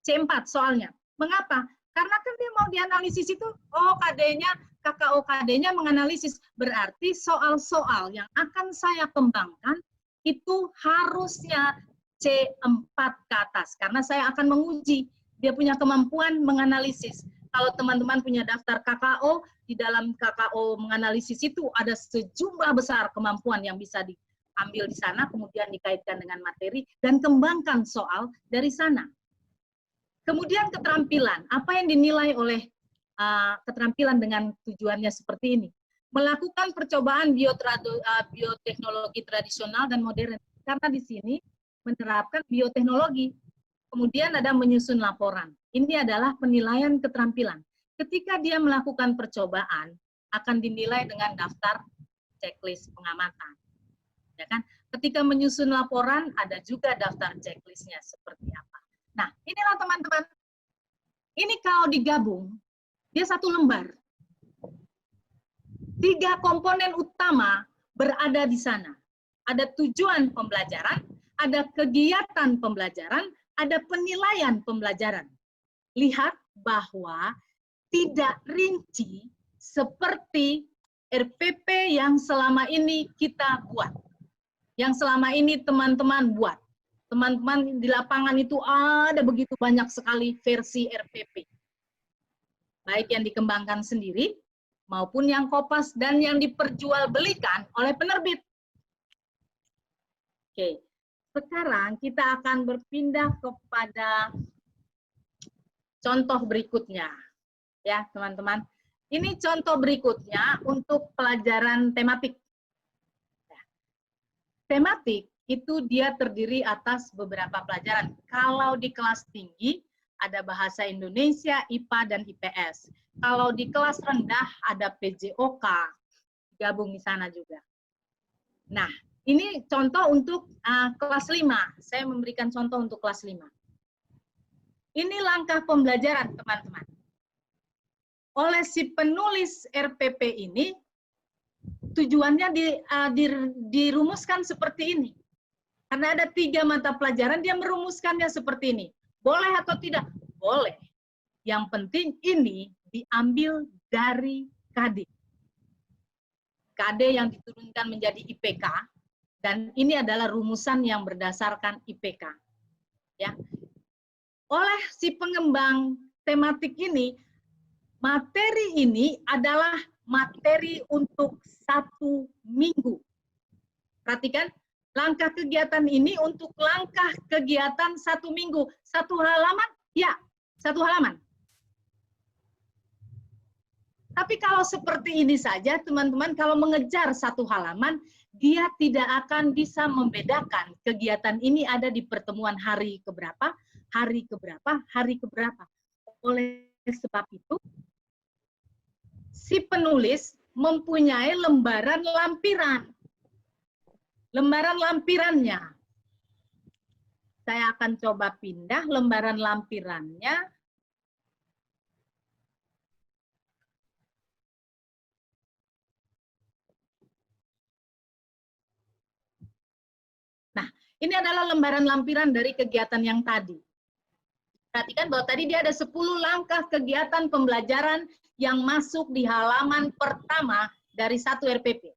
C4 soalnya. Mengapa? Karena kan dia mau dianalisis itu, KD-nya, KKO KD-nya menganalisis. Berarti soal-soal yang akan saya kembangkan itu harusnya C4 ke atas. Karena saya akan menguji dia punya kemampuan menganalisis. Kalau teman-teman punya daftar KKO, di dalam KKO menganalisis itu ada sejumlah besar kemampuan yang bisa diambil di sana, kemudian dikaitkan dengan materi, dan kembangkan soal dari sana. Kemudian keterampilan, apa yang dinilai oleh keterampilan dengan tujuannya seperti ini? Melakukan percobaan bioteknologi tradisional dan modern. Karena di sini menerapkan bioteknologi. Kemudian ada menyusun laporan. Ini adalah penilaian keterampilan. Ketika dia melakukan percobaan, akan dinilai dengan daftar checklist pengamatan. Ya kan? Ketika menyusun laporan, ada juga daftar checklistnya seperti apa. Nah, inilah teman-teman. Ini kalau digabung, dia 1 lembar. 3 komponen utama berada di sana. Ada tujuan pembelajaran, ada kegiatan pembelajaran, ada penilaian pembelajaran. Lihat bahwa tidak rinci seperti RPP yang selama ini kita buat. Yang selama ini teman-teman buat. Teman-teman di lapangan itu ada begitu banyak sekali versi RPP. Baik yang dikembangkan sendiri, maupun yang kopas dan yang diperjualbelikan oleh penerbit. Oke, sekarang kita akan berpindah kepada contoh berikutnya. Ya, teman-teman. Ini contoh berikutnya untuk pelajaran tematik. Tematik itu dia terdiri atas beberapa pelajaran. Kalau di kelas tinggi, ada bahasa Indonesia, IPA, dan IPS. Kalau di kelas rendah, ada PJOK, gabung di sana juga. Nah, ini contoh untuk kelas 5. Saya memberikan contoh untuk kelas 5. Ini langkah pembelajaran, teman-teman. Oleh si penulis RPP ini, tujuannya dirumuskan seperti ini. Karena ada 3 mata pelajaran, dia merumuskannya seperti ini. Boleh atau tidak? Boleh. Yang penting ini diambil dari KD. KD yang diturunkan menjadi IPK, dan ini adalah rumusan yang berdasarkan IPK. Ya. Oleh si pengembang tematik ini, materi ini adalah materi untuk 1 minggu. Perhatikan, langkah kegiatan ini untuk langkah kegiatan 1 minggu. 1 halaman? Ya, 1 halaman. Tapi kalau seperti ini saja, teman-teman, kalau mengejar 1 halaman, dia tidak akan bisa membedakan kegiatan ini ada di pertemuan hari keberapa, hari keberapa, hari keberapa. Oleh sebab itu, si penulis mempunyai lembaran lampiran. Lembaran lampirannya. Saya akan coba pindah lembaran lampirannya. Nah, ini adalah lembaran lampiran dari kegiatan yang tadi. Perhatikan bahwa tadi dia ada 10 langkah kegiatan pembelajaran yang masuk di halaman pertama dari 1 RPP.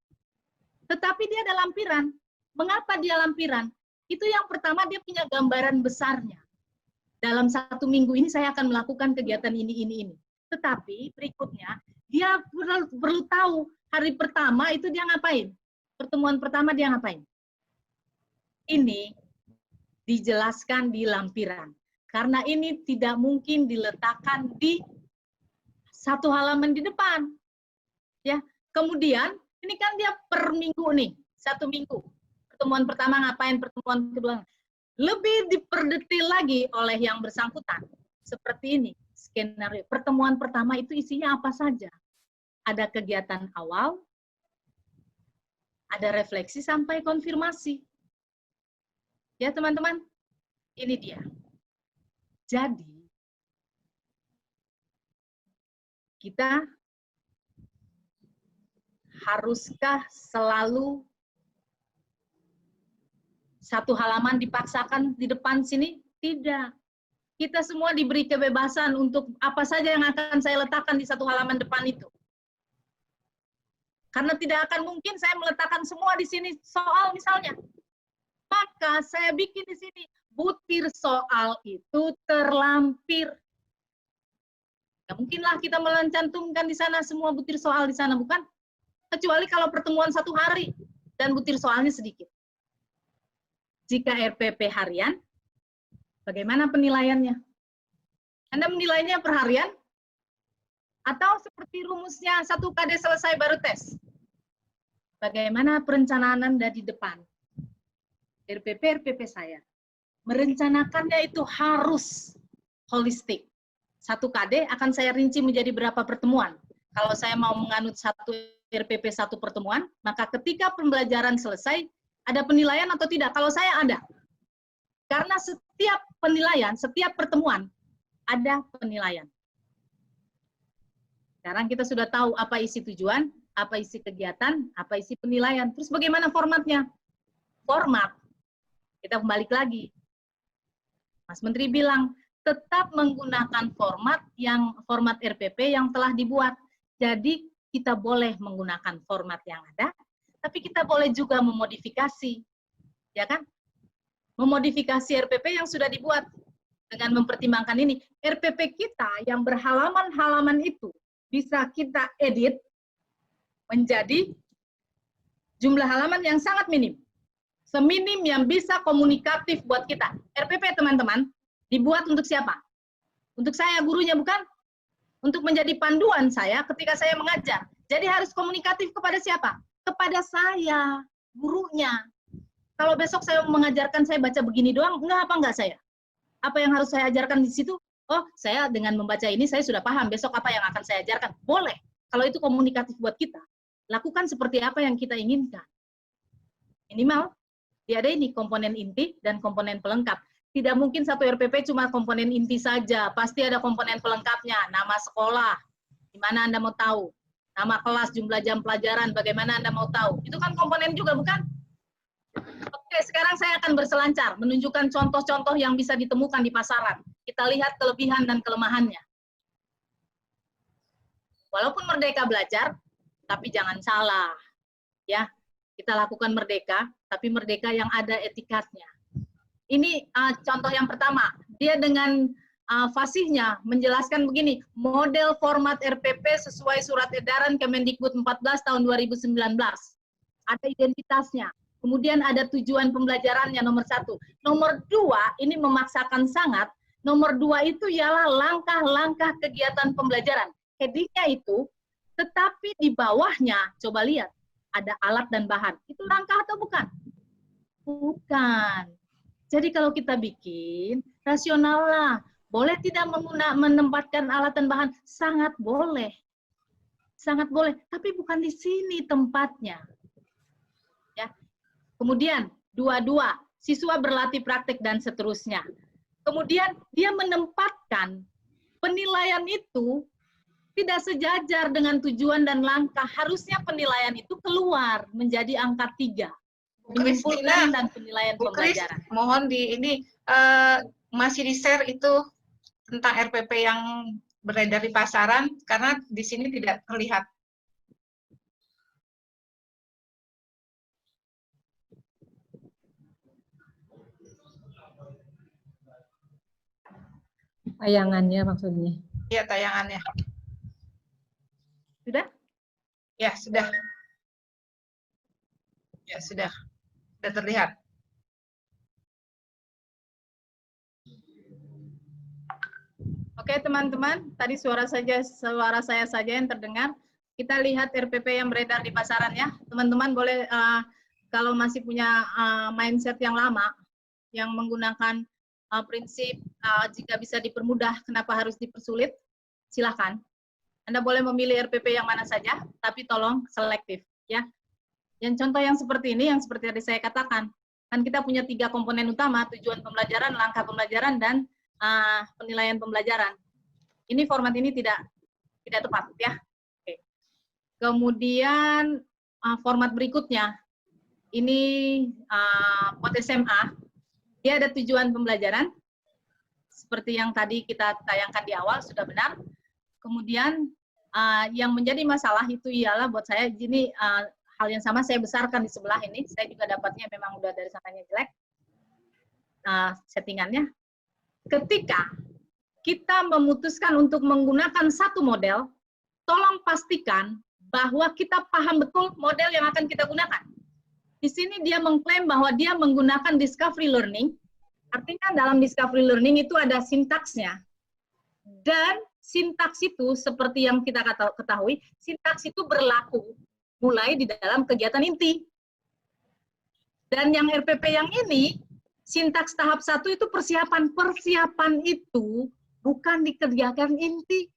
Tetapi dia ada lampiran. Mengapa dia lampiran? Itu yang pertama, dia punya gambaran besarnya. Dalam 1 minggu ini saya akan melakukan kegiatan ini. Tetapi berikutnya, dia perlu tahu hari pertama itu dia ngapain. Pertemuan pertama dia ngapain. Ini dijelaskan di lampiran. Karena ini tidak mungkin diletakkan di 1 halaman di depan. Ya, kemudian ini kan dia per minggu nih, 1 minggu. Pertemuan pertama ngapain, pertemuan kedua. Lebih diperdetil lagi oleh yang bersangkutan. Seperti ini, skenario. Pertemuan pertama itu isinya apa saja? Ada kegiatan awal, ada refleksi sampai konfirmasi. Ya teman-teman, ini dia. Jadi, kita haruskah selalu 1 halaman dipaksakan di depan sini? Tidak. Kita semua diberi kebebasan untuk apa saja yang akan saya letakkan di 1 halaman depan itu. Karena tidak akan mungkin saya meletakkan semua di sini soal misalnya. Maka saya bikin di sini butir soal itu terlampir. Ya mungkinlah kita mencantumkan di sana semua butir soal di sana, bukan? Kecuali kalau pertemuan 1 hari dan butir soalnya sedikit. Jika RPP harian, bagaimana penilaiannya? Anda menilainya per harian? Atau seperti rumusnya 1 KD selesai baru tes? Bagaimana perencanaan Anda di depan? RPP saya. Merencanakannya itu harus holistik. 1 KD akan saya rinci menjadi berapa pertemuan. Kalau saya mau menganut 1 RPP 1 pertemuan, maka ketika pembelajaran selesai, ada penilaian atau tidak? Kalau saya ada. Karena setiap penilaian, setiap pertemuan, ada penilaian. Sekarang kita sudah tahu apa isi tujuan, apa isi kegiatan, apa isi penilaian. Terus bagaimana formatnya? Format. Kita kembali lagi. Mas Menteri bilang, tetap menggunakan format RPP yang telah dibuat. Jadi kita boleh menggunakan format yang ada, tapi kita boleh juga memodifikasi. Ya kan? Memodifikasi RPP yang sudah dibuat dengan mempertimbangkan ini. RPP kita yang berhalaman-halaman itu bisa kita edit menjadi jumlah halaman yang sangat minim. Seminim yang bisa komunikatif buat kita. RPP teman-teman, dibuat untuk siapa? Untuk saya gurunya, bukan? Untuk menjadi panduan saya ketika saya mengajar. Jadi harus komunikatif kepada siapa? Kepada saya, gurunya. Kalau besok saya mengajarkan saya baca begini doang, enggak apa enggak saya? Apa yang harus saya ajarkan di situ? Oh, saya dengan membaca ini saya sudah paham, besok apa yang akan saya ajarkan? Boleh. Kalau itu komunikatif buat kita, lakukan seperti apa yang kita inginkan. Minimal, dia ada ini komponen inti dan komponen pelengkap. Tidak mungkin 1 RPP cuma komponen inti saja, pasti ada komponen pelengkapnya, nama sekolah, di mana Anda mau tahu. Nama kelas, jumlah jam pelajaran, bagaimana Anda mau tahu? Itu kan komponen juga, bukan? Oke, sekarang saya akan berselancar, menunjukkan contoh-contoh yang bisa ditemukan di pasaran. Kita lihat kelebihan dan kelemahannya. Walaupun merdeka belajar, tapi jangan salah. Ya, kita lakukan merdeka, tapi merdeka yang ada etikatnya. Ini contoh yang pertama. Dia dengan fasihnya menjelaskan begini, model format RPP sesuai surat edaran Kemendikbud 14 tahun 2019. Ada identitasnya. Kemudian ada tujuan pembelajarannya nomor 1. Nomor 2, ini memaksakan sangat. Nomor 2 itu ialah langkah-langkah kegiatan pembelajaran. Headingnya itu, tetapi di bawahnya, coba lihat, ada alat dan bahan. Itu langkah atau bukan? Bukan. Jadi kalau kita bikin, rasional lah. Boleh tidak menempatkan alat dan bahan? Sangat boleh. Sangat boleh, tapi bukan di sini tempatnya. Ya. Kemudian, 2, siswa berlatih praktek dan seterusnya. Kemudian, dia menempatkan penilaian itu tidak sejajar dengan tujuan dan langkah. Harusnya penilaian itu keluar menjadi angka 3. Menyimpulkan dan penilaian pembelajaran. Mohon masih di-share itu tentang RPP yang beredar di pasaran, karena di sini tidak terlihat. Tayangannya maksudnya. Iya, tayangannya. Sudah? Ya, sudah. Ya, sudah. Sudah terlihat. Oke teman-teman, tadi suara saya saja yang terdengar. Kita lihat RPP yang beredar di pasaran ya. Teman-teman boleh kalau masih punya mindset yang lama, yang menggunakan prinsip jika bisa dipermudah, kenapa harus dipersulit? Silakan. Anda boleh memilih RPP yang mana saja, tapi tolong selektif ya. Yang contoh yang seperti ini, yang seperti tadi saya katakan, kan kita punya 3 komponen utama, tujuan pembelajaran, langkah pembelajaran, dan penilaian pembelajaran. Ini format ini tidak tepat ya. Oke. Kemudian format berikutnya, ini buat SMA, dia ada tujuan pembelajaran, seperti yang tadi kita tayangkan di awal, sudah benar. Kemudian yang menjadi masalah itu ialah buat saya, ini hal yang sama saya besarkan di sebelah ini, saya juga dapatnya memang udah dari sananya jelek, settingannya. Ketika kita memutuskan untuk menggunakan satu model, tolong pastikan bahwa kita paham betul model yang akan kita gunakan. Di sini dia mengklaim bahwa dia menggunakan discovery learning, artinya dalam discovery learning itu ada sintaksnya. Dan sintaks itu, seperti yang kita ketahui, sintaks itu berlaku mulai di dalam kegiatan inti. Dan yang RPP yang ini, sintaks tahap 1 itu persiapan. Persiapan itu bukan dikerjakan inti.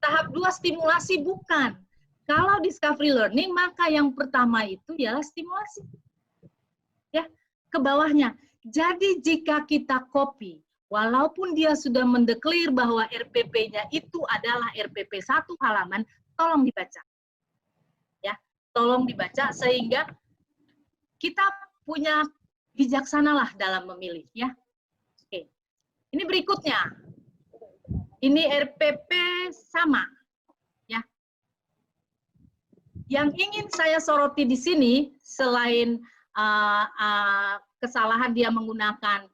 Tahap 2 stimulasi bukan. Kalau discovery learning, maka yang pertama itu ialah stimulasi. Ya, ke bawahnya. Jadi jika kita copy, walaupun dia sudah mendeklir bahwa RPP-nya itu adalah RPP 1 halaman, tolong dibaca. Ya, tolong dibaca sehingga kita punya bijaksanalah dalam memilih ya. Oke. Ini berikutnya. Ini RPP sama ya. Yang ingin saya soroti di sini selain kesalahan dia menggunakan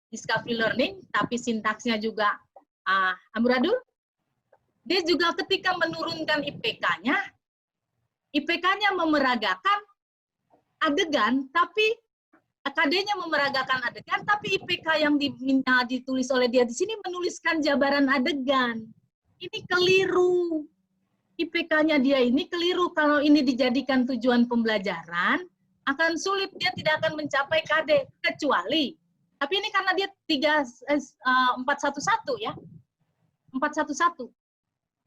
discovery learning tapi sintaksnya juga amburadul. Dia juga ketika menurunkan IPK-nya memeragakan adegan tapi KD-nya memeragakan adegan, tapi IPK yang ditulis oleh dia di sini menuliskan jabaran adegan. Ini keliru. IPK-nya dia ini keliru. Kalau ini dijadikan tujuan pembelajaran, akan sulit, dia tidak akan mencapai KD. Kecuali, tapi ini karena dia 411 ya. 411.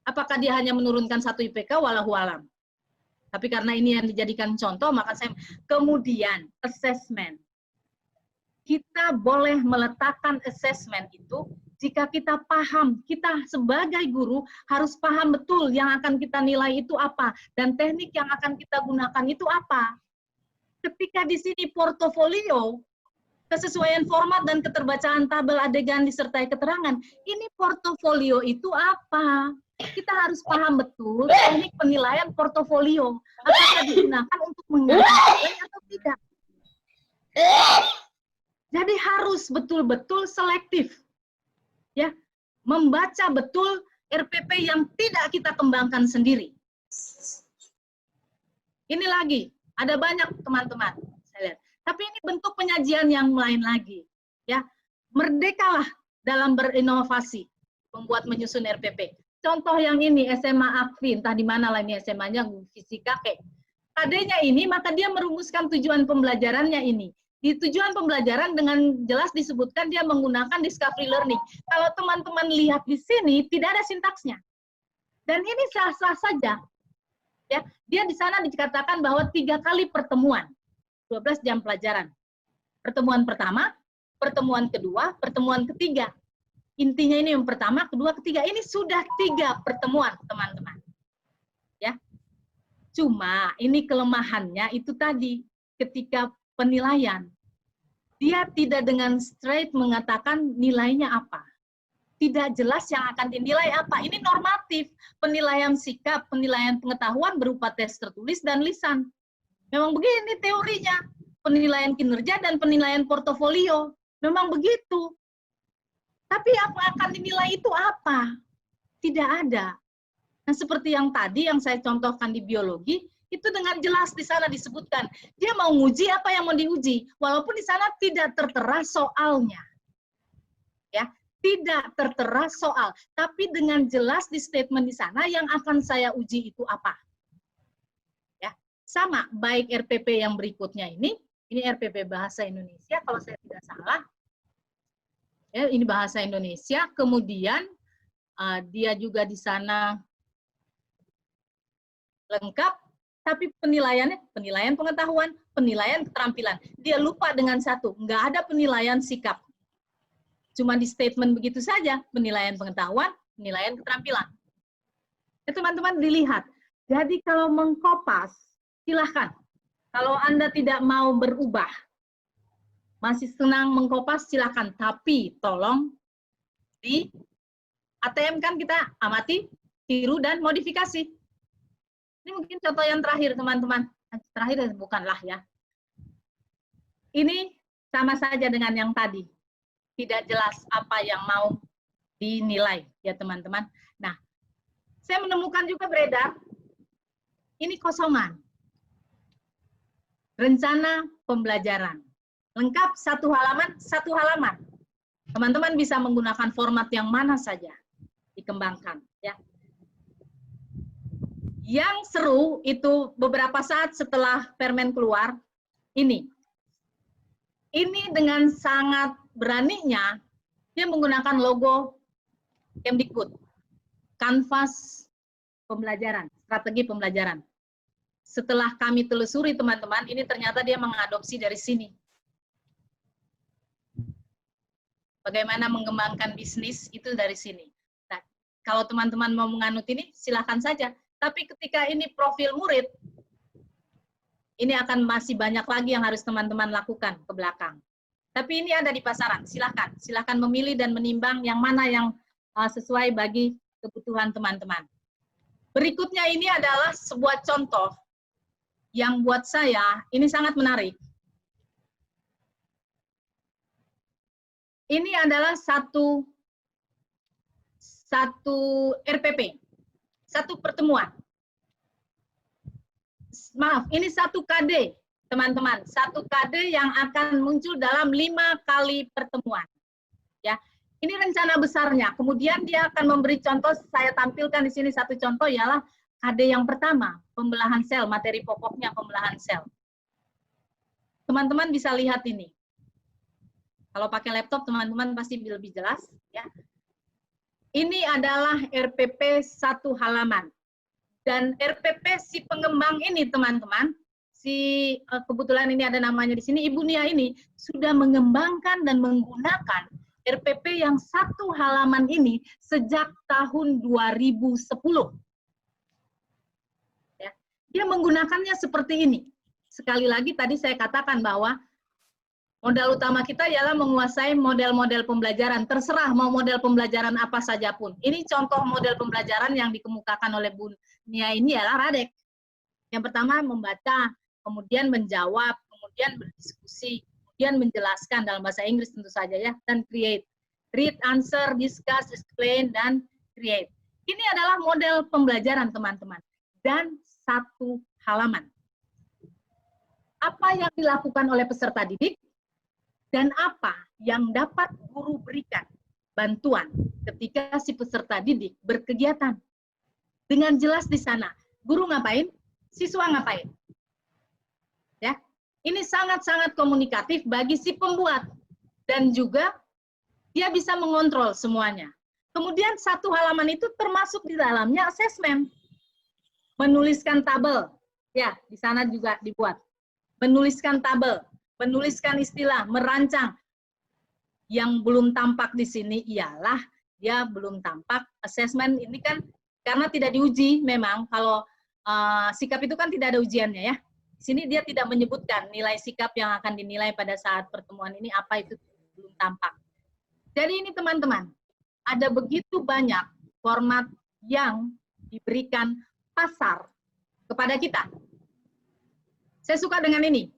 Apakah dia hanya menurunkan 1 IPK, walahu alam. Tapi karena ini yang dijadikan contoh, maka saya kemudian assessment. Kita boleh meletakkan assessment itu Jika kita paham, kita sebagai guru harus paham betul yang akan kita nilai itu apa, dan teknik yang akan kita gunakan itu apa. Ketika di sini portofolio, kesesuaian format dan keterbacaan tabel adegan disertai keterangan, ini portofolio itu apa? Kita harus paham betul teknik penilaian portofolio. Apakah digunakan untuk menilai atau tidak? Jadi harus betul-betul selektif. Ya, membaca betul RPP yang tidak kita kembangkan sendiri. Ini lagi, ada banyak teman-teman, saya lihat. Tapi ini bentuk penyajian yang lain lagi. Ya, merdekalah dalam berinovasi, membuat menyusun RPP. Contoh yang ini SMA Akfi, entah di mana lah ini SMA-nya fisika kayak. KD-nya ini, maka dia merumuskan tujuan pembelajarannya ini. Di tujuan pembelajaran dengan jelas disebutkan dia menggunakan discovery learning. Kalau teman-teman lihat di sini tidak ada sintaksnya. Dan ini sah-sah saja. Ya, dia di sana dikatakan bahwa 3 kali pertemuan, 12 jam pelajaran. Pertemuan pertama, pertemuan kedua, pertemuan ketiga. Intinya ini yang pertama, kedua, ketiga. Ini sudah 3 pertemuan, teman-teman. Ya. Cuma ini kelemahannya itu tadi ketika penilaian. Dia tidak dengan straight mengatakan nilainya apa. Tidak jelas yang akan dinilai apa. Ini normatif. Penilaian sikap, penilaian pengetahuan berupa tes tertulis dan lisan. Memang begini teorinya. Penilaian kinerja dan penilaian portofolio. Memang begitu. Tapi apa akan dinilai itu apa? Tidak ada. Nah, seperti yang tadi yang saya contohkan di biologi, itu dengan jelas di sana disebutkan. Dia mau nguji apa yang mau diuji, walaupun di sana tidak tertera soalnya. Ya, tidak tertera soal, tapi dengan jelas di statement di sana yang akan saya uji itu apa. Ya, sama baik RPP yang berikutnya ini RPP bahasa Indonesia kalau saya tidak salah. Ya, ini bahasa Indonesia, kemudian dia juga di sana lengkap, tapi penilaiannya, penilaian pengetahuan, penilaian keterampilan. Dia lupa dengan satu, nggak ada penilaian sikap. Cuma di statement begitu saja, penilaian pengetahuan, penilaian keterampilan. Ya, teman-teman dilihat. Jadi kalau mengkopas, silahkan. Kalau Anda tidak mau berubah, masih senang mengkopas, silahkan. Tapi tolong di ATM kan kita amati, tiru, dan modifikasi. Ini mungkin contoh yang terakhir, teman-teman. Terakhir bukanlah ya. Ini sama saja dengan yang tadi. Tidak jelas apa yang mau dinilai, ya teman-teman. Nah, saya menemukan juga beredar, ini kosongan. Rencana pembelajaran. Lengkap 1 halaman, 1 halaman. Teman-teman bisa menggunakan format yang mana saja. Dikembangkan, ya. Yang seru itu beberapa saat setelah permen keluar, ini dengan sangat beraninya, dia menggunakan logo Kemdikbud, kanvas pembelajaran, strategi pembelajaran. Setelah kami telusuri teman-teman, ini ternyata dia mengadopsi dari sini. Bagaimana mengembangkan bisnis, itu dari sini. Nah, kalau teman-teman mau menganut ini, silakan saja. Tapi ketika ini profil murid, ini akan masih banyak lagi yang harus teman-teman lakukan ke belakang. Tapi ini ada di pasaran, silakan. Silakan memilih dan menimbang yang mana yang sesuai bagi kebutuhan teman-teman. Berikutnya ini adalah sebuah contoh yang buat saya ini sangat menarik. Ini adalah satu RPP. Satu pertemuan. Maaf, ini 1 KD, teman-teman. 1 KD yang akan muncul dalam 5 kali pertemuan. Ya, ini rencana besarnya. Kemudian dia akan memberi contoh, saya tampilkan di sini 1 contoh, ialah KD yang pertama, pembelahan sel, materi pokoknya pembelahan sel. Teman-teman bisa lihat ini. Kalau pakai laptop, teman-teman pasti lebih jelas. Ya. Ini adalah RPP 1 halaman. Dan RPP si pengembang ini, teman-teman, kebetulan ini ada namanya di sini, Ibu Nia ini, sudah mengembangkan dan menggunakan RPP yang 1 halaman ini sejak tahun 2010. Ya, dia menggunakannya seperti ini. Sekali lagi tadi saya katakan bahwa modal utama kita ialah menguasai model-model pembelajaran. Terserah mau model pembelajaran apa saja pun. Ini contoh model pembelajaran yang dikemukakan oleh Bu Nia ini ialah Radek. Yang pertama membaca, kemudian menjawab, kemudian berdiskusi, kemudian menjelaskan dalam bahasa Inggris tentu saja ya, dan create. Read, answer, discuss, explain, dan create. Ini adalah model pembelajaran teman-teman. Dan 1 halaman. Apa yang dilakukan oleh peserta didik dan apa yang dapat guru berikan bantuan ketika si peserta didik berkegiatan. Dengan jelas di sana, guru ngapain, siswa ngapain. Ya, ini sangat-sangat komunikatif bagi si pembuat dan juga dia bisa mengontrol semuanya. Kemudian 1 halaman itu termasuk di dalamnya asesmen. Menuliskan tabel, ya di sana juga dibuat. Menuliskan tabel, menuliskan istilah, merancang. Yang belum tampak di sini ialah dia belum tampak asesmen ini kan karena tidak diuji memang kalau sikap itu kan tidak ada ujiannya ya. Di sini dia tidak menyebutkan nilai sikap yang akan dinilai pada saat pertemuan ini apa itu belum tampak. Jadi ini teman-teman, ada begitu banyak format yang diberikan pasar kepada kita. Saya suka dengan ini.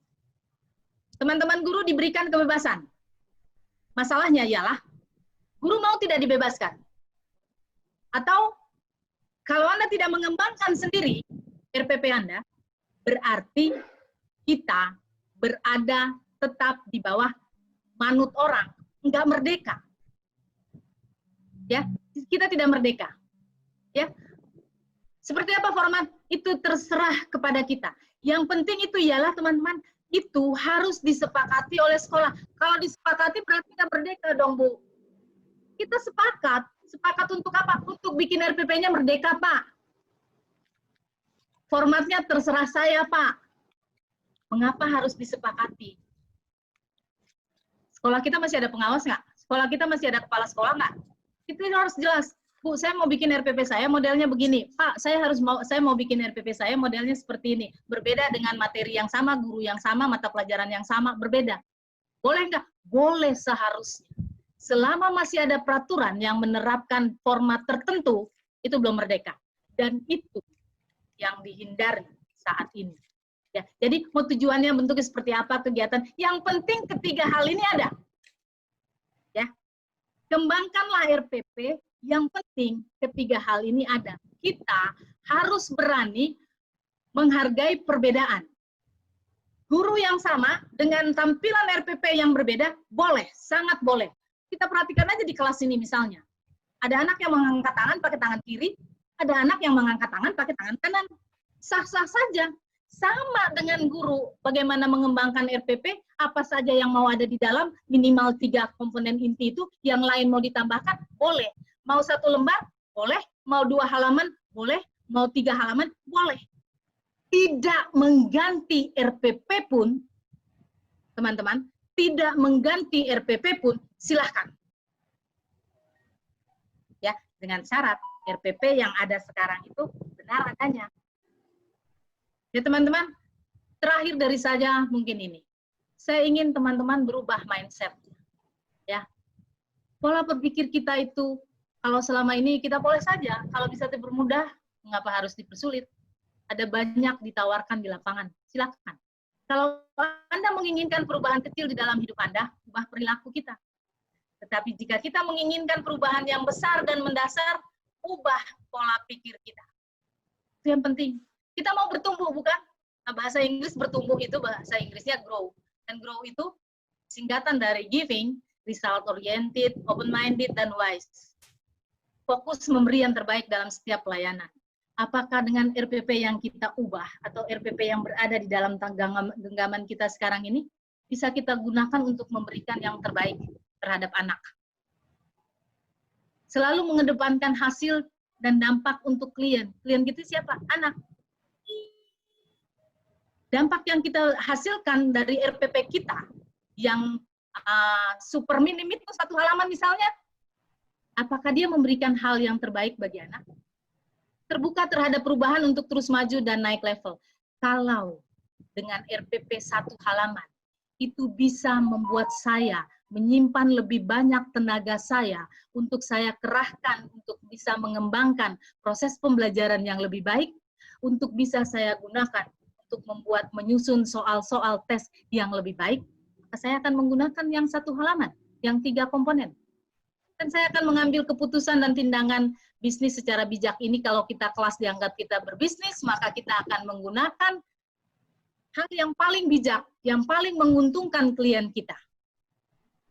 Teman-teman guru diberikan kebebasan. Masalahnya ialah, guru mau tidak dibebaskan. Atau, kalau Anda tidak mengembangkan sendiri RPP Anda, berarti kita berada tetap di bawah manut orang, enggak merdeka. Ya, kita tidak merdeka. Ya, seperti apa format itu terserah kepada kita. Yang penting itu ialah teman-teman, itu harus disepakati oleh sekolah. Kalau disepakati berarti kita merdeka dong Bu. Kita sepakat. Sepakat untuk apa? Untuk bikin RPP-nya merdeka Pak. Formatnya terserah saya Pak. Mengapa harus disepakati? Sekolah kita masih ada pengawas nggak? Sekolah kita masih ada kepala sekolah nggak? Itu harus jelas. Bu, saya mau bikin RPP saya modelnya begini. Pak, saya mau bikin RPP saya modelnya seperti ini. Berbeda dengan materi yang sama, guru yang sama, mata pelajaran yang sama, berbeda. Boleh nggak? Boleh seharusnya. Selama masih ada peraturan yang menerapkan format tertentu, itu belum merdeka. Dan itu yang dihindari saat ini. Ya, jadi mau tujuannya bentuknya seperti apa kegiatan. Yang penting ketiga hal ini ada. Ya, kembangkanlah RPP. Yang penting ketiga hal ini ada. Kita harus berani menghargai perbedaan. Guru yang sama dengan tampilan RPP yang berbeda, boleh, sangat boleh. Kita perhatikan aja di kelas ini misalnya. Ada anak yang mengangkat tangan pakai tangan kiri, ada anak yang mengangkat tangan pakai tangan kanan. Sah-sah saja. Sama dengan guru, bagaimana mengembangkan RPP, apa saja yang mau ada di dalam, minimal 3 komponen inti itu, yang lain mau ditambahkan, boleh. Mau 1 lembar, boleh. Mau 2 halaman, boleh. Mau 3 halaman, boleh. Tidak mengganti RPP pun, teman-teman, tidak mengganti RPP pun, silahkan. Ya, dengan syarat RPP yang ada sekarang itu benar adanya. Ya teman-teman, terakhir dari saya mungkin ini. Saya ingin teman-teman berubah mindset. Ya, pola berpikir kita itu, kalau selama ini kita boleh saja, kalau bisa dipermudah, mengapa harus dipersulit? Ada banyak ditawarkan di lapangan, silakan. Kalau Anda menginginkan perubahan kecil di dalam hidup Anda, ubah perilaku kita. Tetapi jika kita menginginkan perubahan yang besar dan mendasar, ubah pola pikir kita. Itu yang penting. Kita mau bertumbuh, bukan? Nah, bahasa Inggris bertumbuh itu bahasa Inggrisnya grow. Dan grow itu singkatan dari giving, result oriented, open minded, dan wise. Fokus memberi yang terbaik dalam setiap pelayanan. Apakah dengan RPP yang kita ubah atau RPP yang berada di dalam genggaman kita sekarang ini bisa kita gunakan untuk memberikan yang terbaik terhadap anak. Selalu mengedepankan hasil dan dampak untuk klien. Klien kita siapa? Anak. Dampak yang kita hasilkan dari RPP kita yang super minim itu 1 halaman misalnya, apakah dia memberikan hal yang terbaik bagi anak? Terbuka terhadap perubahan untuk terus maju dan naik level. Kalau dengan RPP 1 halaman, itu bisa membuat saya menyimpan lebih banyak tenaga saya untuk saya kerahkan untuk bisa mengembangkan proses pembelajaran yang lebih baik, untuk bisa saya gunakan untuk menyusun soal-soal tes yang lebih baik, maka saya akan menggunakan yang 1 halaman, yang 3 komponen. Dan saya akan mengambil keputusan dan tindakan bisnis secara bijak. Ini kalau kita kelas dianggap kita berbisnis, maka kita akan menggunakan hal yang paling bijak, yang paling menguntungkan klien kita.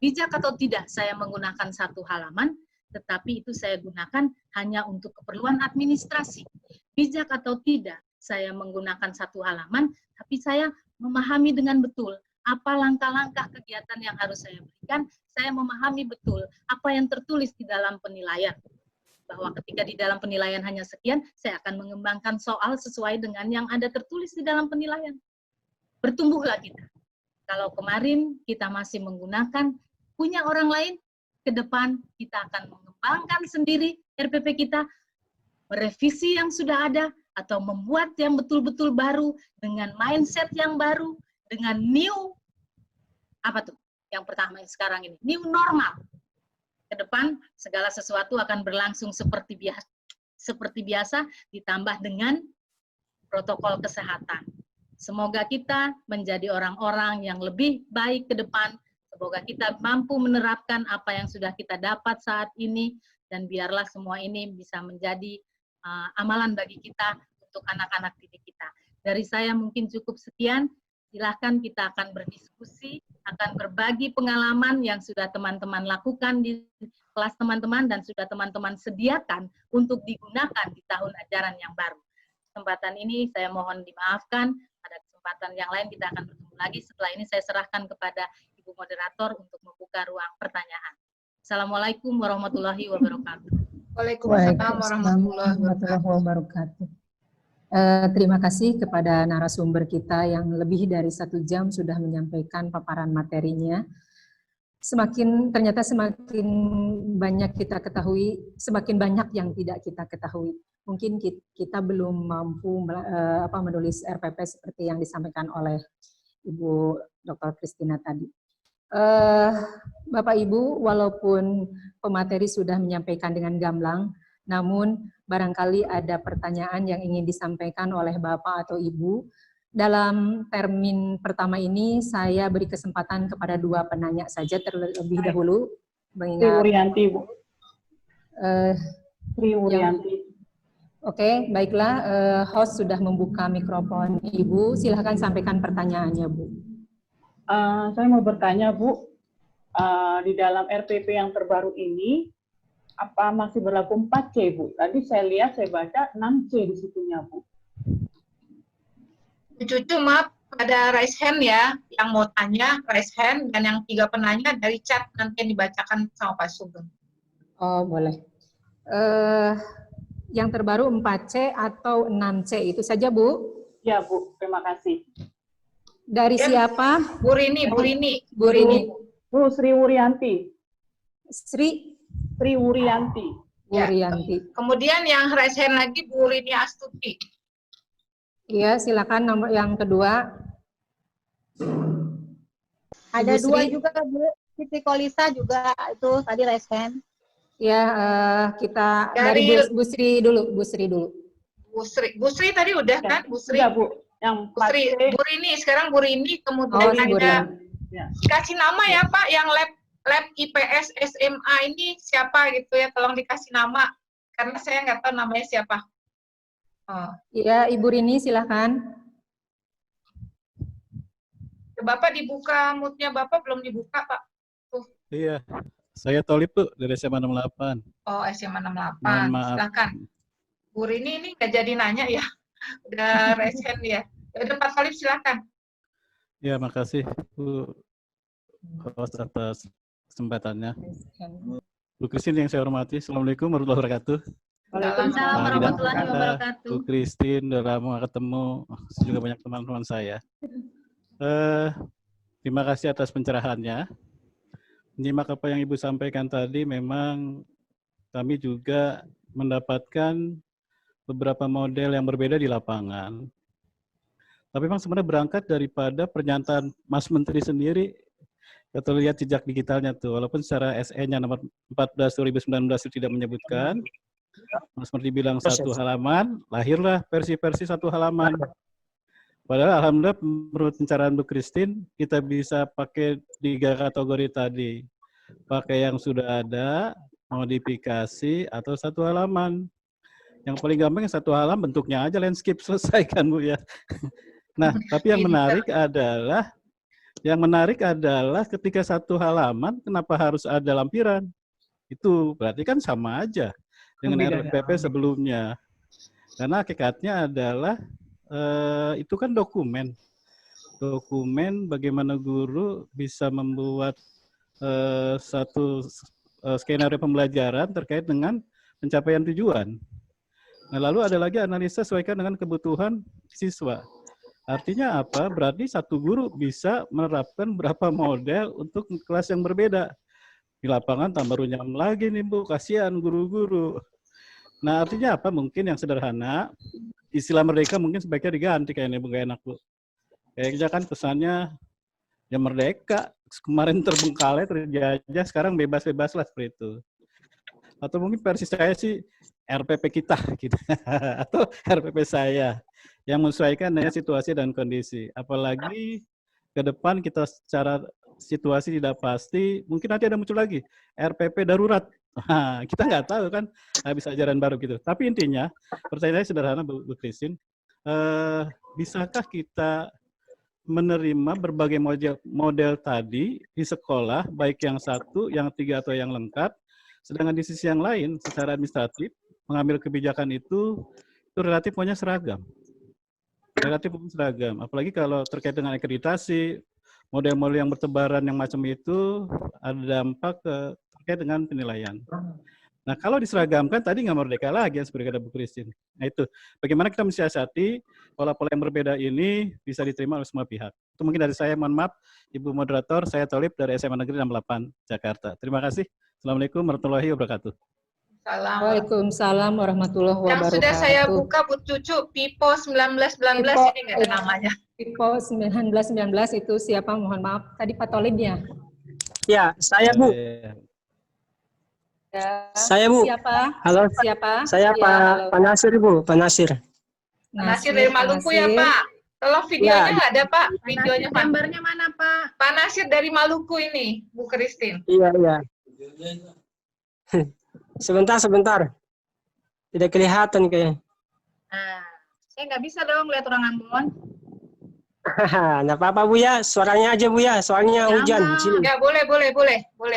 Bijak atau tidak saya menggunakan 1 halaman, tetapi itu saya gunakan hanya untuk keperluan administrasi. Bijak atau tidak saya menggunakan 1 halaman, tapi saya memahami dengan betul apa langkah-langkah kegiatan yang harus saya berikan, saya memahami betul apa yang tertulis di dalam penilaian. Bahwa ketika di dalam penilaian hanya sekian, saya akan mengembangkan soal sesuai dengan yang ada tertulis di dalam penilaian. Bertumbuhlah kita. Kalau kemarin kita masih menggunakan punya orang lain, ke depan kita akan mengembangkan sendiri RPP kita, merevisi yang sudah ada, atau membuat yang betul-betul baru, dengan mindset yang baru, dengan new, apa tuh? Yang pertama sekarang ini, new normal. Ke depan segala sesuatu akan berlangsung seperti biasa, ditambah dengan protokol kesehatan. Semoga kita menjadi orang-orang yang lebih baik ke depan. Semoga kita mampu menerapkan apa yang sudah kita dapat saat ini, dan biarlah semua ini bisa menjadi amalan bagi kita untuk anak-anak didik kita. Dari saya mungkin cukup sekian. Silahkan kita akan berdiskusi, akan berbagi pengalaman yang sudah teman-teman lakukan di kelas teman-teman dan sudah teman-teman sediakan untuk digunakan di tahun ajaran yang baru. Kesempatan ini saya mohon dimaafkan. Pada kesempatan yang lain kita akan bertemu lagi. Setelah ini saya serahkan kepada Ibu Moderator untuk membuka ruang pertanyaan. Assalamualaikum warahmatullahi wabarakatuh. Waalaikumsalam warahmatullahi wabarakatuh. Terima kasih kepada narasumber kita yang lebih dari 1 jam sudah menyampaikan paparan materinya. Ternyata semakin banyak kita ketahui, semakin banyak yang tidak kita ketahui. Mungkin kita belum mampu menulis RPP seperti yang disampaikan oleh Ibu Dr. Christina tadi. Bapak Ibu, walaupun pemateri sudah menyampaikan dengan gamblang, namun barangkali ada pertanyaan yang ingin disampaikan oleh Bapak atau Ibu. Dalam termin pertama ini, saya beri kesempatan kepada 2 penanya saja terlebih dahulu. Sri Wurianti, Bu. Sri Wurianti. Oke, baiklah. Host sudah membuka mikrofon Ibu. Silahkan sampaikan pertanyaannya, Bu. Saya mau bertanya, Bu. Di dalam RPP yang terbaru ini, apa masih berlaku 4C, Bu? Tadi saya lihat, saya baca 6C di situnya, Bu. Cucu, maaf, ada raise hand ya, yang mau tanya raise hand, dan yang 3 penanya dari chat nanti yang dibacakan sama Pak Sugeng. Oh, boleh. Yang terbaru 4C atau 6C, itu saja, Bu? Ya, Bu, terima kasih. Dari siapa? Bu Rini. Bu Sri Wurianti. Sri Wurianti. Wurianti. Ya. Kemudian yang raise hand lagi Bu Rini Astuti. Iya, silakan nomor yang kedua. Ada Ibu 2 Sri. juga, Bu. Siti Kolisa juga itu tadi raise hand. Ya, kita Dari dari Bu Sri dulu. Bu Sri tadi udah kan? Bu Sri. Sudah, Bu. Yang Bu Sri, 4C. Bu Rini, sekarang Bu Rini, kemudian ada Ya. dikasih nama ya Pak, yang lab IPS SMA ini siapa gitu ya, tolong dikasih nama, karena saya nggak tahu namanya siapa. Oh. Iya, Ibu Rini silakan. Bapak dibuka mute-nya, Bapak belum dibuka Pak. Tuh. Iya, saya Tolip tuh dari SMA 68. Oh, SMA 68, Mohon maaf. silakan. Bu Rini ini nggak jadi nanya ya, udah raise hand ya. Udah Pak Tolip silakan. Ya, makasih Bu host atas kesempatannya. Bu Christine yang saya hormati, Assalamualaikum warahmatullahi wabarakatuh. Waalaikumsalam warahmatullahi wabarakatuh. Bu Christine, udah lama ketemu, juga banyak teman-teman saya. Terima kasih atas pencerahannya. menyimak apa yang Ibu sampaikan tadi, memang kami juga mendapatkan beberapa model yang berbeda di lapangan. Tapi memang sebenarnya berangkat daripada pernyataan Mas Menteri sendiri, atau lihat jejak digitalnya tuh, walaupun secara SE-nya nomor 14 2019 itu tidak menyebutkan, Mas Menteri bilang 1 halaman, lahirlah versi-versi 1 halaman. Padahal alhamdulillah menurut pencerahan Bu Christine, kita bisa pakai 3 kategori tadi. Pakai yang sudah ada, modifikasi, atau 1 halaman. Yang paling gampang 1 halaman bentuknya aja landscape, selesai kan Bu ya. Nah, tapi yang menarik adalah ketika 1 halaman, kenapa harus ada lampiran? Itu berarti kan sama aja dengan RPP sebelumnya. Karena hakikatnya adalah itu kan dokumen bagaimana guru bisa membuat satu skenario pembelajaran terkait dengan pencapaian tujuan. Nah, lalu ada lagi analisa sesuaikan dengan kebutuhan siswa. Artinya apa? Berarti satu guru bisa menerapkan berapa model untuk kelas yang berbeda. Di lapangan tambah runyam lagi nih Bu, kasihan guru-guru. Nah, artinya apa? Mungkin yang sederhana, istilah merdeka mungkin sebaiknya diganti kayaknya Bu, gak enak Bu. Kayaknya kan kesannya ya merdeka, kemarin terbengkalai, terjajah, sekarang bebas-bebas lah seperti itu. Atau mungkin versi saya sih RPP kita gitu. Atau RPP saya yang menyesuaikan dengan situasi dan kondisi. Apalagi ke depan kita secara situasi tidak pasti, mungkin nanti ada muncul lagi RPP darurat. Nah, kita nggak tahu kan, habis ajaran baru gitu. Tapi intinya, pertanyaan saya sederhana Bu Christine, bisakah kita menerima berbagai model tadi di sekolah, baik yang 1, yang 3, atau yang lengkap, sedangkan di sisi yang lain, secara administratif, mengambil kebijakan itu relatif punya seragam. Apalagi kalau terkait dengan akreditasi, model-model yang bertebaran yang macam itu ada dampak terkait dengan penilaian. Nah, kalau diseragamkan tadi nggak merdeka lagi, seperti kata Bu Christine. Nah itu, bagaimana kita mensiasati pola-pola yang berbeda ini bisa diterima oleh semua pihak. Itu mungkin dari saya, mohon maaf, Ibu Moderator, saya Tolib dari SMA Negeri 68, Jakarta. Terima kasih. Assalamualaikum warahmatullahi wabarakatuh. Waalaikumsalam warahmatullahi wabarakatuh. Yang sudah saya buka Bu Cucu, Pipo 1919 ini nggak ada namanya. Pipo 1919 itu siapa? Mohon maaf. Tadi Pak Tolib ya? Ya, saya Bu. Ya. Saya Bu. Siapa? Halo. Siapa? Saya ya, Pak Nasir Bu, Pak Nasir. Nasir dari Maluku ya Pak. Tolong videonya nggak ada Pak, videonya Pak. Gambarnya mana Pak? Pak Nasir dari Maluku ini, Bu Christine. Iya, iya. Sebentar. Tidak kelihatan kayaknya. Nah, saya nggak bisa dong lihat orang Ambon. Nggak apa-apa Bu ya, suaranya aja Bu ya, soalnya hujan di sini. Ya boleh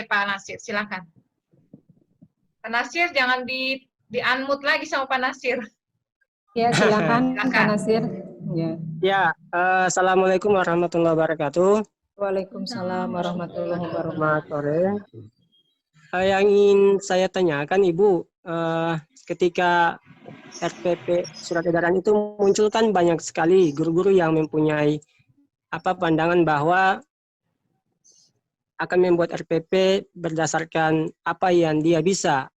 Pak Nasir, silakan. Pak Nasir jangan di-unmute lagi sama Pak Nasir. Ya, silakan Pak Nasir. Ya, Assalamualaikum warahmatullahi wabarakatuh. Waalaikumsalam warahmatullahi wabarakatuh. Selamat sore. Yang ingin saya tanyakan Ibu, ketika RPP surat edaran itu muncul kan banyak sekali guru-guru yang mempunyai pandangan bahwa akan membuat RPP berdasarkan apa yang dia bisa.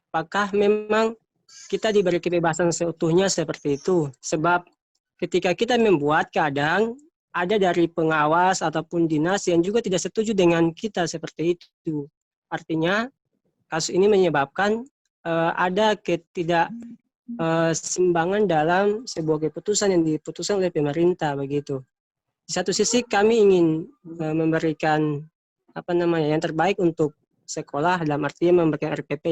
Apakah memang kita diberi kebebasan seutuhnya seperti itu? Sebab ketika kita membuat, kadang ada dari pengawas ataupun dinas yang juga tidak setuju dengan kita seperti itu. Artinya kasus ini menyebabkan ada ketidakseimbangan dalam sebuah keputusan yang diputuskan oleh pemerintah begitu. Di satu sisi kami ingin memberikan yang terbaik untuk sekolah, dalam artinya memberikan RPP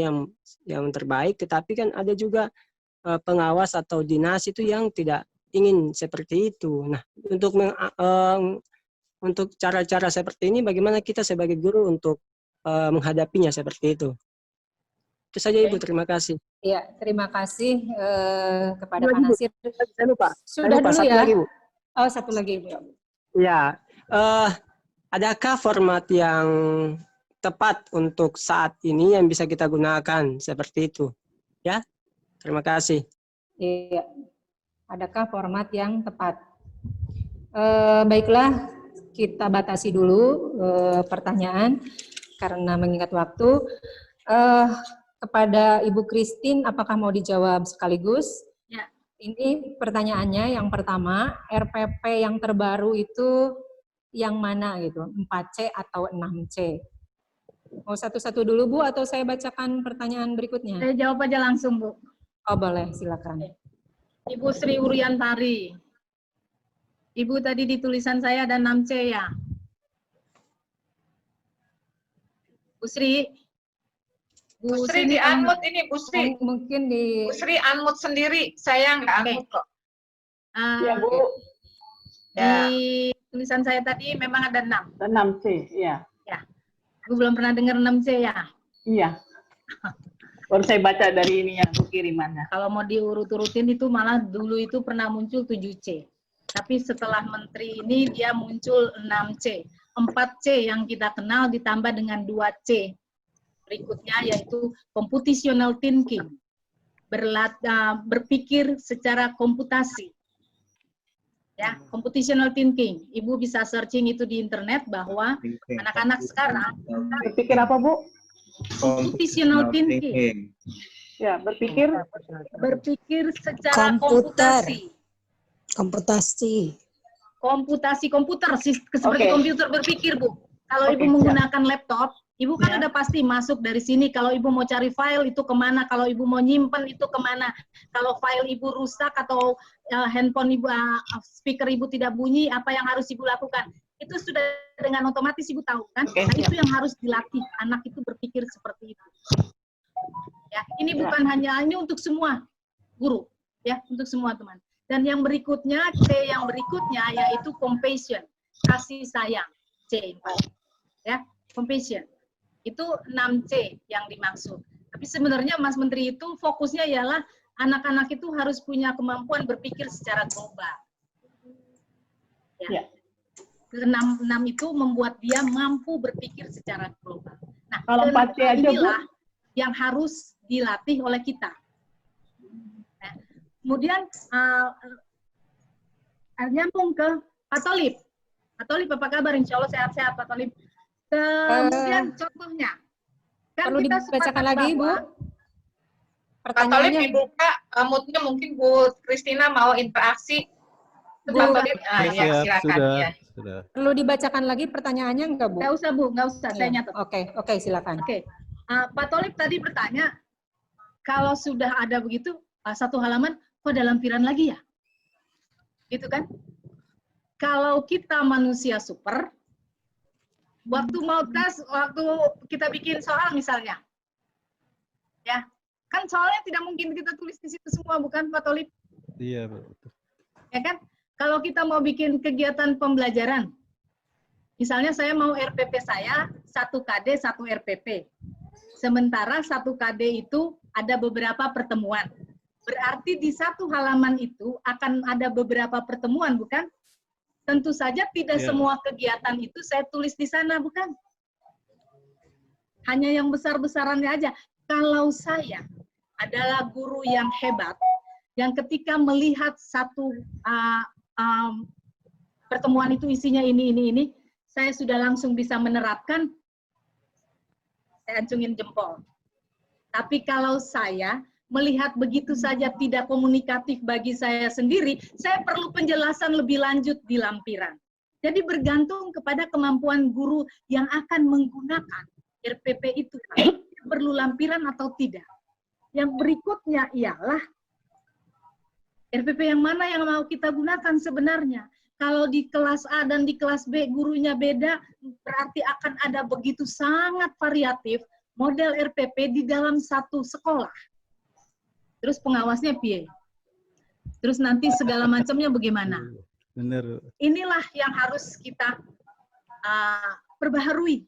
yang terbaik, tetapi kan ada juga pengawas atau dinas itu yang tidak ingin seperti itu. Nah, untuk cara-cara seperti ini, bagaimana kita sebagai guru untuk menghadapinya seperti itu? Itu saja Ibu, terima kasih. Ya, terima kasih kepada Pak Nasir. Saya lupa. Sudah dulu satu ya. lagi, Bu. Oh, satu lagi Ibu. Ya, adakah format yang tepat untuk saat ini yang bisa kita gunakan seperti itu? Ya, terima kasih. Iya. Adakah format yang tepat? Baiklah, kita batasi dulu pertanyaan. karena mengingat waktu, kepada Ibu Christine, apakah mau dijawab sekaligus? Ya. Ini pertanyaannya yang pertama, RPP yang terbaru itu yang mana gitu, 4C atau 6C? Mau satu-satu dulu Bu, atau saya bacakan pertanyaan berikutnya? Saya jawab aja langsung, Bu. Oh boleh, silakan. Ibu Sri Uriantari. Ibu tadi di tulisan saya ada 6C ya. Bu Sri. Bu Sri di unmute ini, Bu Sri. Mungkin di... Bu Sri unmute sendiri, saya nggak unmute kok. Ya, Bu. Di tulisan saya tadi memang ada 6. Dan 6C, ya. Ya. Ibu belum pernah dengar 6C ya? Iya. Baru saya baca dari ini yang Bu kirimannya. Kalau mau diurut-urutin itu malah dulu itu pernah muncul 7C. Tapi setelah menteri ini dia muncul 6C. 4C yang kita kenal ditambah dengan 2C. Berikutnya yaitu computational thinking. Berpikir secara komputasi. Ya, computational thinking. Ibu bisa searching itu di internet bahwa anak-anak sekarang Berpikir apa, Bu? computational thinking. Ya, berpikir Secara Komputer. komputasi. Komputasi. Komputer seperti Oke. komputer berpikir, Bu. Kalau Oke, Ibu siap. menggunakan laptop, Ibu kan Ya. ada pasti masuk dari sini. Kalau Ibu mau cari file itu kemana? Kalau Ibu mau nyimpen itu kemana? Kalau file Ibu rusak atau handphone Ibu, speaker Ibu tidak bunyi, apa yang harus Ibu lakukan? Itu sudah dengan otomatis Ibu tahu kan? Oke, Nah, siap. itu yang harus dilatih. Anak itu berpikir seperti itu. Ya, ini Ya. bukan hanya untuk semua guru, ya, untuk semua teman. Dan yang berikutnya, C yang berikutnya yaitu compassion, kasih sayang. C, ya, compassion. Itu 6C yang dimaksud. Tapi sebenarnya Mas Menteri itu fokusnya ialah anak-anak itu harus punya kemampuan berpikir secara global. Ya. 6 itu membuat dia mampu berpikir secara global. Nah, Kalau 4C aja, Bu? inilah yang harus dilatih oleh kita. Nah, kemudian nyambung ke Pak Tolib. Pak Tolib, apa kabar? Insya Allah sehat-sehat, Pak Tolib. Kemudian contohnya, kan Perlu kita dibacakan sepakat lagi, Bu? bahwa Pak Tolib Pertanyaannya, dibuka, mute-nya mungkin Bu Christina mau interaksi. Bu, Pak Tolib, Ya, ya, siap, silakan. sudah, Ya. sudah. perlu dibacakan lagi pertanyaannya enggak, Bu? nggak usah Bu, nggak usah, saya Iya. nyatet. Oke, silakan. Oke, Pak Tolib tadi bertanya, kalau sudah ada begitu, satu halaman, kok ada lampiran lagi ya? Gitu kan? Kalau kita manusia super, waktu mau tes, waktu kita bikin soal misalnya, ya, kan soalnya tidak mungkin kita tulis di situ semua, bukan Pak Tolib? Iya, betul. Ya kan? Kalau kita mau bikin kegiatan pembelajaran, misalnya saya mau RPP saya 1 KD 1 RPP. Sementara 1 KD itu ada beberapa pertemuan. Berarti di satu halaman itu akan ada beberapa pertemuan, bukan? Tentu saja tidak Ya. semua kegiatan itu saya tulis di sana, bukan? Hanya yang besar-besarannya aja. Kalau saya adalah guru yang hebat, yang ketika melihat satu pertemuan itu isinya ini, saya sudah langsung bisa menerapkan, saya acungin jempol. Tapi kalau saya melihat begitu saja tidak komunikatif bagi saya sendiri, saya perlu penjelasan lebih lanjut di lampiran. Jadi bergantung kepada kemampuan guru yang akan menggunakan RPP itu, perlu lampiran atau tidak. Yang berikutnya ialah RPP yang mana yang mau kita gunakan sebenarnya. Kalau di kelas A dan di kelas B gurunya beda, berarti akan ada begitu sangat variatif model RPP di dalam satu sekolah. Terus pengawasnya piye? Terus nanti segala macamnya bagaimana? Benar. Inilah yang harus kita perbaharui.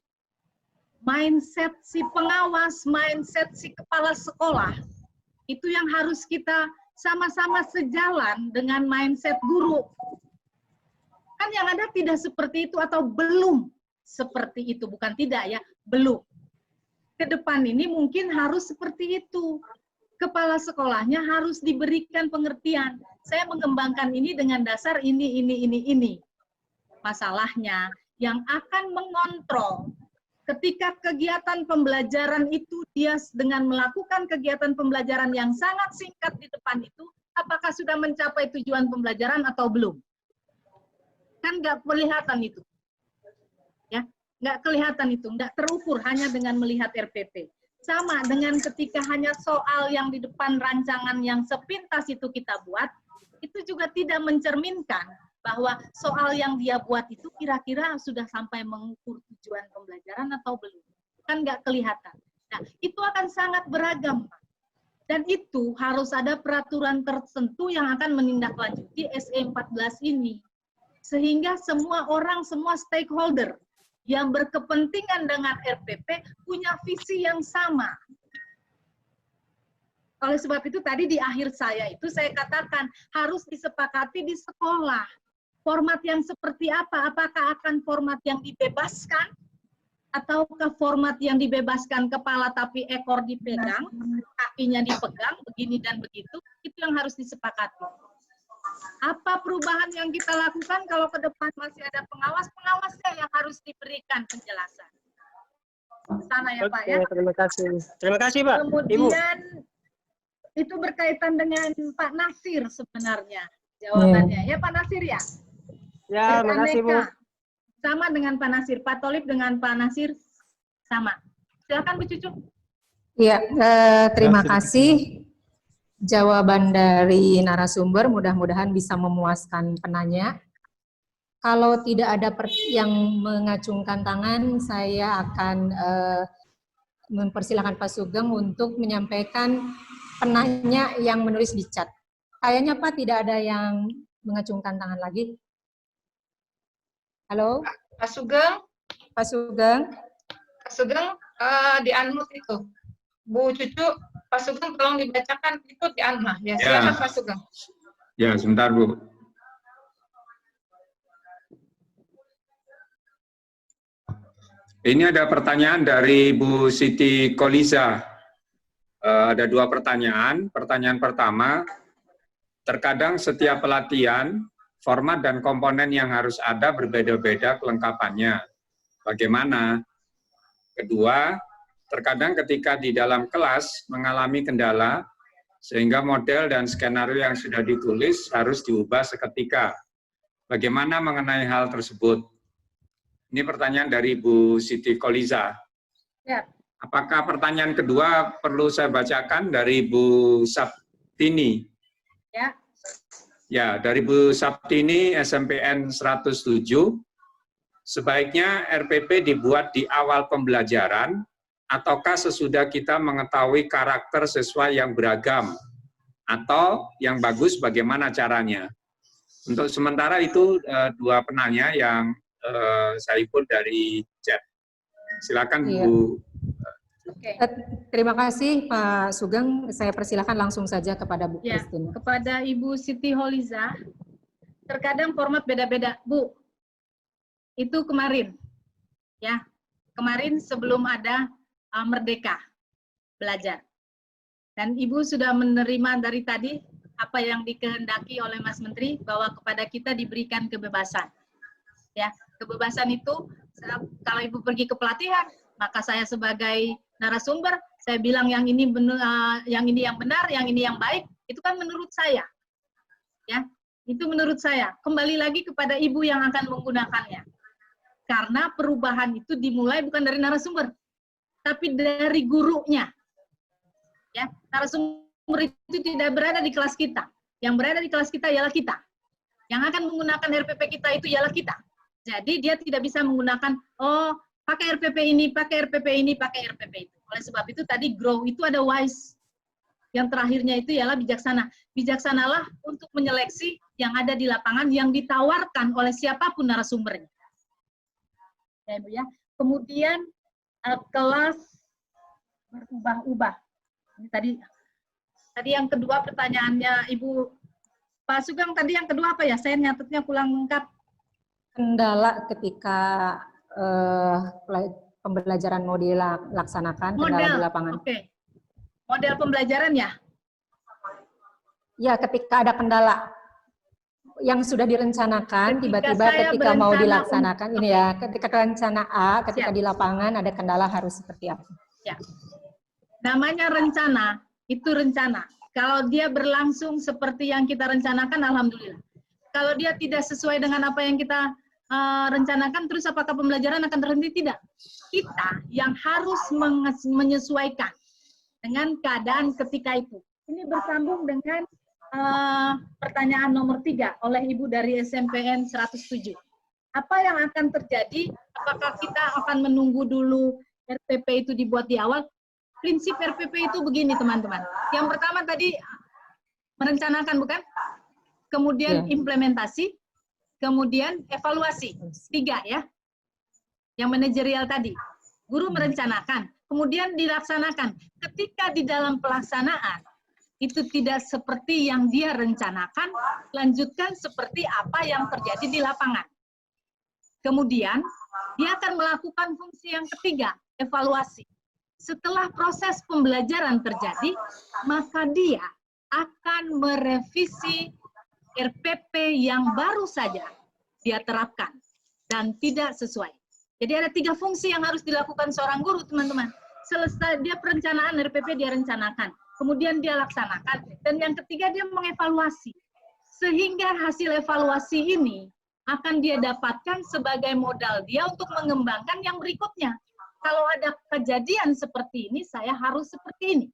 Mindset si pengawas, mindset si kepala sekolah, itu yang harus kita sama-sama sejalan dengan mindset guru. Kan yang ada tidak seperti itu atau belum seperti itu, bukan tidak ya, belum. Ke depan ini mungkin harus seperti itu. Kepala sekolahnya harus diberikan pengertian. Saya mengembangkan ini dengan dasar ini. Masalahnya yang akan mengontrol ketika kegiatan pembelajaran itu dia dengan melakukan kegiatan pembelajaran yang sangat singkat di depan itu, apakah sudah mencapai tujuan pembelajaran atau belum? Kan nggak kelihatan itu. Ya, nggak kelihatan itu, nggak terukur hanya dengan melihat RPP. Sama dengan ketika hanya soal yang di depan rancangan yang sepintas itu kita buat, itu juga tidak mencerminkan bahwa soal yang dia buat itu kira-kira sudah sampai mengukur tujuan pembelajaran atau belum. Kan nggak kelihatan. Nah, itu akan sangat beragam, Pak. Dan itu harus ada peraturan tertentu yang akan menindaklanjuti SE14 ini. Sehingga semua orang, semua stakeholder yang berkepentingan dengan RPP punya visi yang sama. Oleh sebab itu tadi di akhir saya katakan harus disepakati di sekolah. Format yang seperti apa? Apakah akan format yang dibebaskan? Ataukah format yang dibebaskan kepala tapi ekor dipegang, kakinya dipegang, begini dan begitu? Itu yang harus disepakati. Apa perubahan yang kita lakukan kalau ke depan masih ada pengawas? Pengawasnya yang harus diberikan penjelasan. Sana ya Pak ya. Terima kasih. Terima kasih Pak. Kemudian itu berkaitan dengan Pak Nasir sebenarnya jawabannya. Ya Pak Nasir ya? Ya, terima kasih Bu. Sama dengan Pak Nasir. Pak Tholib dengan Pak Nasir sama. Silakan Bu Cucu. Ya, terima kasih. Jawaban dari narasumber mudah-mudahan bisa memuaskan penanya. Kalau tidak ada yang mengacungkan tangan, saya akan mempersilahkan Pak Sugeng untuk menyampaikan penanya yang menulis di chat. Kayaknya Pak tidak ada yang mengacungkan tangan lagi. Halo? Pak Sugeng? Pak Sugeng? Pak Sugeng di-unmute itu. Bu Cucu, Pak Sugeng tolong dibacakan itu di-unmute. Ya, silakan Pak Sugeng. Ya, sebentar Bu. Ini ada pertanyaan dari Bu Siti Koliza. Ada dua pertanyaan. Pertanyaan pertama, terkadang setiap pelatihan, format dan komponen yang harus ada berbeda-beda kelengkapannya. Bagaimana? Kedua, terkadang ketika di dalam kelas mengalami kendala, sehingga model dan skenario yang sudah ditulis harus diubah seketika. Bagaimana mengenai hal tersebut? Ini pertanyaan dari Bu Siti Koliza. Ya. Apakah pertanyaan kedua perlu saya bacakan dari Bu Sabtini? Ya. Ya, dari Bu Sabtini, SMPN 107, sebaiknya RPP dibuat di awal pembelajaran, ataukah sesudah kita mengetahui karakter siswa yang beragam, atau yang bagus bagaimana caranya? Untuk sementara itu dua penanya yang saya input dari chat. Silakan Bu. Oke. Terima kasih Pak Sugeng. Saya persilahkan langsung saja kepada Bu Ya, Christine. kepada Ibu Siti Holiza, terkadang format beda-beda. Bu, itu kemarin, ya, kemarin sebelum ada Merdeka Belajar. Dan Ibu sudah menerima dari tadi apa yang dikehendaki oleh Mas Menteri, bahwa kepada kita diberikan kebebasan. Ya, kebebasan itu, kalau Ibu pergi ke pelatihan, maka saya sebagai narasumber, saya bilang yang ini benar, yang ini yang benar, yang ini yang baik, itu kan menurut saya. Ya, itu menurut saya. Kembali lagi kepada Ibu yang akan menggunakannya. Karena perubahan itu dimulai bukan dari narasumber, tapi dari gurunya. Ya, narasumber itu tidak berada di kelas kita. Yang berada di kelas kita ialah kita. Yang akan menggunakan RPP kita itu ialah kita. Jadi dia tidak bisa menggunakan, oh, pakai RPP ini, pakai RPP ini, pakai RPP itu. Oleh sebab itu tadi grow itu ada wise. Yang terakhirnya itu ialah bijaksana. Bijaksanalah untuk menyeleksi yang ada di lapangan yang ditawarkan oleh siapapun narasumbernya. Ya, Ibu ya. Kemudian kelas berubah-ubah. Ini tadi yang kedua pertanyaannya Ibu Pak Sugeng, tadi yang kedua apa ya? Saya nyatetnya kurang lengkap. Kendala ketika pembelajaran model laksanakan, kendala di lapangan. Oke. Model pembelajaran ya? Ya, ketika ada kendala. yang sudah direncanakan tiba-tiba saya ketika mau berencana dilaksanakan ini ya, ketika rencana A, ketika Siap. di lapangan ada kendala harus seperti apa? Ya. Namanya rencana, itu rencana. Kalau dia berlangsung seperti yang kita rencanakan, alhamdulillah. Kalau dia tidak sesuai dengan apa yang kita rencanakan, terus apakah pembelajaran akan terhenti? Tidak. Kita yang harus menyesuaikan dengan keadaan ketika itu. Ini bersambung dengan pertanyaan nomor 3 oleh Ibu dari SMPN 107. Apa yang akan terjadi? Apakah kita akan menunggu dulu RPP itu dibuat di awal? Prinsip RPP itu begini, teman-teman. Yang pertama tadi merencanakan, bukan? Kemudian implementasi, kemudian evaluasi. 3 ya. Yang manajerial tadi. Guru merencanakan, kemudian dilaksanakan. Ketika di dalam pelaksanaan, itu tidak seperti yang dia rencanakan, lanjutkan seperti apa yang terjadi di lapangan. Kemudian, dia akan melakukan fungsi yang ketiga, evaluasi. Setelah proses pembelajaran terjadi, maka dia akan merevisi RPP yang baru saja dia terapkan dan tidak sesuai. Jadi ada 3 fungsi yang harus dilakukan seorang guru, teman-teman. Selesai dia perencanaan RPP, dia rencanakan. Kemudian dia laksanakan, dan yang ketiga dia mengevaluasi. Sehingga hasil evaluasi ini akan dia dapatkan sebagai modal dia untuk mengembangkan yang berikutnya. Kalau ada kejadian seperti ini, saya harus seperti ini.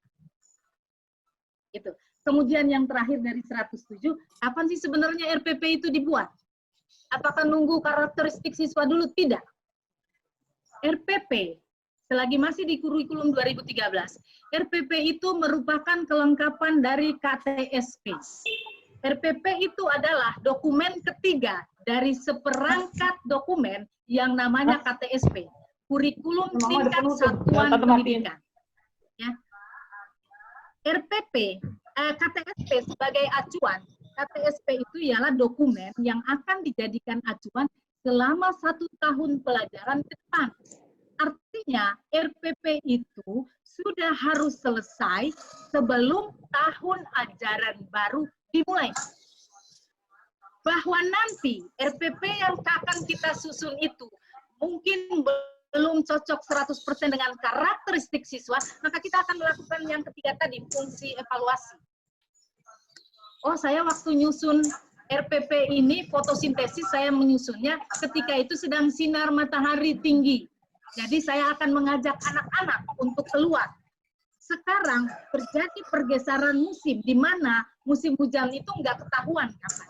Gitu. Kemudian yang terakhir dari 107, kapan sih sebenarnya RPP itu dibuat? Apakah nunggu karakteristik siswa dulu? Tidak. RPP selagi masih di kurikulum 2013, RPP itu merupakan kelengkapan dari KTSP. RPP itu adalah dokumen ketiga dari seperangkat dokumen yang namanya KTSP, Kurikulum Tingkat Satuan Pendidikan. Ya. RPP, KTSP sebagai acuan, KTSP itu ialah dokumen yang akan dijadikan acuan selama 1 tahun pelajaran ke depan. Artinya RPP itu sudah harus selesai sebelum tahun ajaran baru dimulai. Bahwa nanti RPP yang akan kita susun itu mungkin belum cocok 100% dengan karakteristik siswa, maka kita akan melakukan yang ketiga tadi, fungsi evaluasi. Oh, saya waktu nyusun RPP ini, fotosintesis saya menyusunnya ketika itu sedang sinar matahari tinggi. Jadi saya akan mengajak anak-anak untuk keluar. Sekarang terjadi pergeseran musim, di mana musim hujan itu nggak ketahuan kapan.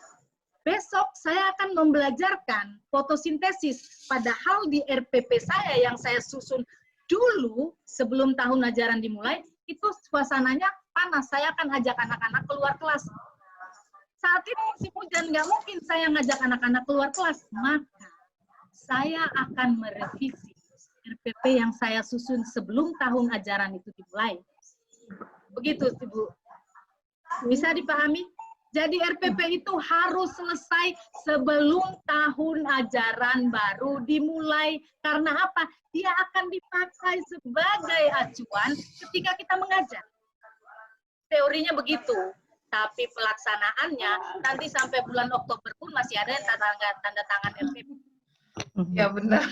Besok saya akan membelajarkan fotosintesis, padahal di RPP saya yang saya susun dulu sebelum tahun ajaran dimulai, itu suasananya panas. Saya akan ajak anak-anak keluar kelas. Saat ini musim hujan, nggak mungkin saya ngajak anak-anak keluar kelas. Maka saya akan merevisi RPP yang saya susun sebelum tahun ajaran itu dimulai. Begitu, Ibu. Bisa dipahami? Jadi RPP itu harus selesai sebelum tahun ajaran baru dimulai. Karena apa? Dia akan dipakai sebagai acuan ketika kita mengajar. Teorinya begitu. Tapi pelaksanaannya nanti sampai bulan Oktober pun masih ada tanda tangan RPP. Ya benar.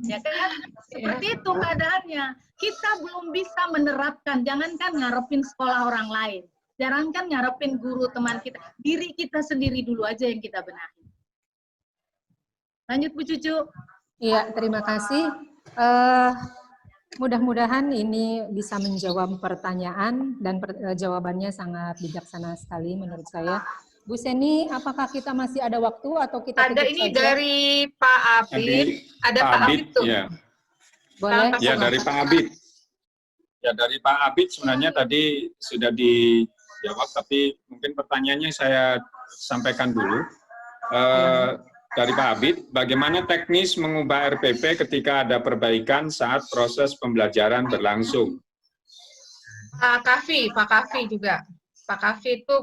Ya kan? Seperti itu keadaannya. Kita belum bisa menerapkan, jangankan ngarepin sekolah orang lain. Jangankan ngarepin guru teman kita. Diri kita sendiri dulu aja yang kita benahi. Lanjut Bu Cucu. Iya, terima kasih. Mudah-mudahan ini bisa menjawab pertanyaan dan jawabannya sangat bijaksana sekali menurut saya. Bu Seni, apakah kita masih ada waktu atau kita Ada tutup ini saja? dari Pak Abid. Ada Pak Abid tuh. Ya. Boleh? Ya, dari Pak Abid. Ya, dari Pak Abid sebenarnya tadi sudah dijawab, tapi mungkin pertanyaannya saya sampaikan dulu. Dari Pak Abid, bagaimana teknis mengubah RPP ketika ada perbaikan saat proses pembelajaran berlangsung? Pak Kafi juga. Pak Kafi itu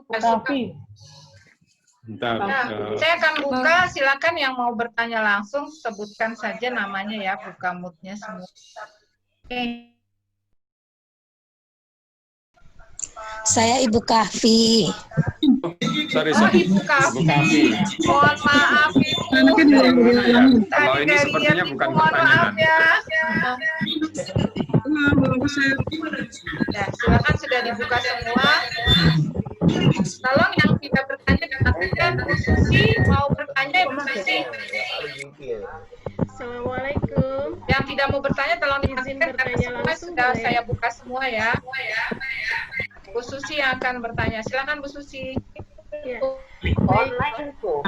Bentar, Nah, saya akan buka, silakan yang mau bertanya langsung, sebutkan saja namanya ya, buka mood-nya semua. Oke. Saya Ibu Kahfi. Sorry, Oh, sorry. Ibu Kavi. Mohon maaf, Ibu. Bagaimana ya? Kalau Tadi ini nggak sepertinya lihat, bukan Ibu. Mohon maaf pertanyaan. Ya, silakan sudah dibuka semua. Tolong yang tidak bertanya dikatakan Bu Susi mau bertanya Bu Susi. Assalamualaikum. Yang tidak mau bertanya tolong Izin dikatakan karena bertanya semua langsung sudah boleh? saya buka semua ya. Bu Susi yang akan bertanya. Silakan Bu Susi. Ya. Baik.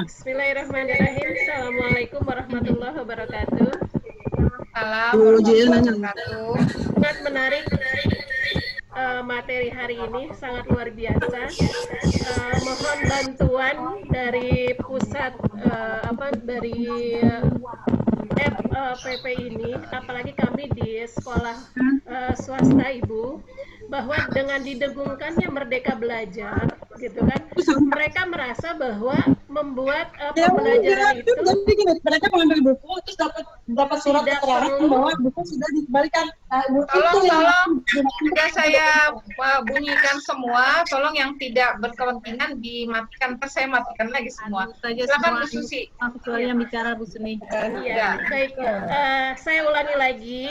Bismillahirrahmanirrahim. Assalamualaikum warahmatullahi wabarakatuh. Salam warahmatullahi wabarakatuh. Sangat menarik materi hari ini, sangat luar biasa. Mohon bantuan dari pusat dari FPP ini, apalagi kami di sekolah swasta Ibu, bahwa dengan didengungkannya Merdeka Belajar, gitu kan, mereka merasa bahwa membuat pembelajaran itu mereka mengambil buku terus dapat surat tidak keterangan perlu. bahwa buku sudah dikembalikan. Tolong, sudah saya bunyikan semua. Tolong yang tidak berkepentingan dimatikan. Terus saya matikan lagi semua. Silakan Bu Susi. Kecuali yang bicara Bu Suni. Iya, baik. Saya ulangi lagi.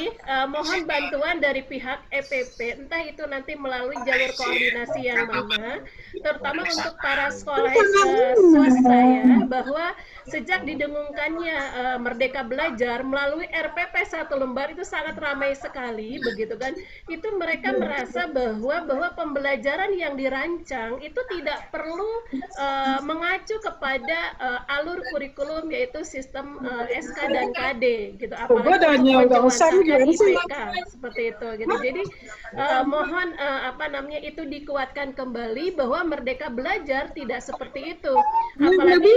Mohon bantuan dari pihak EPP, entah itu nanti melalui jalur koordinasi yang mana, terutama untuk para sekolah swasta ya, bahwa sejak didengungkannya Merdeka Belajar melalui RPP 1 lembar itu sangat ramai sekali, begitu kan? Itu mereka merasa bahwa pembelajaran yang dirancang itu tidak perlu mengacu kepada alur kurikulum yaitu sistem SK dan KD gitu, apalagi untuk mencemarkan IPK seperti itu gitu. Jadi mohon itu dikuatkan kembali bahwa Merdeka Belajar tidak seperti itu, apalagi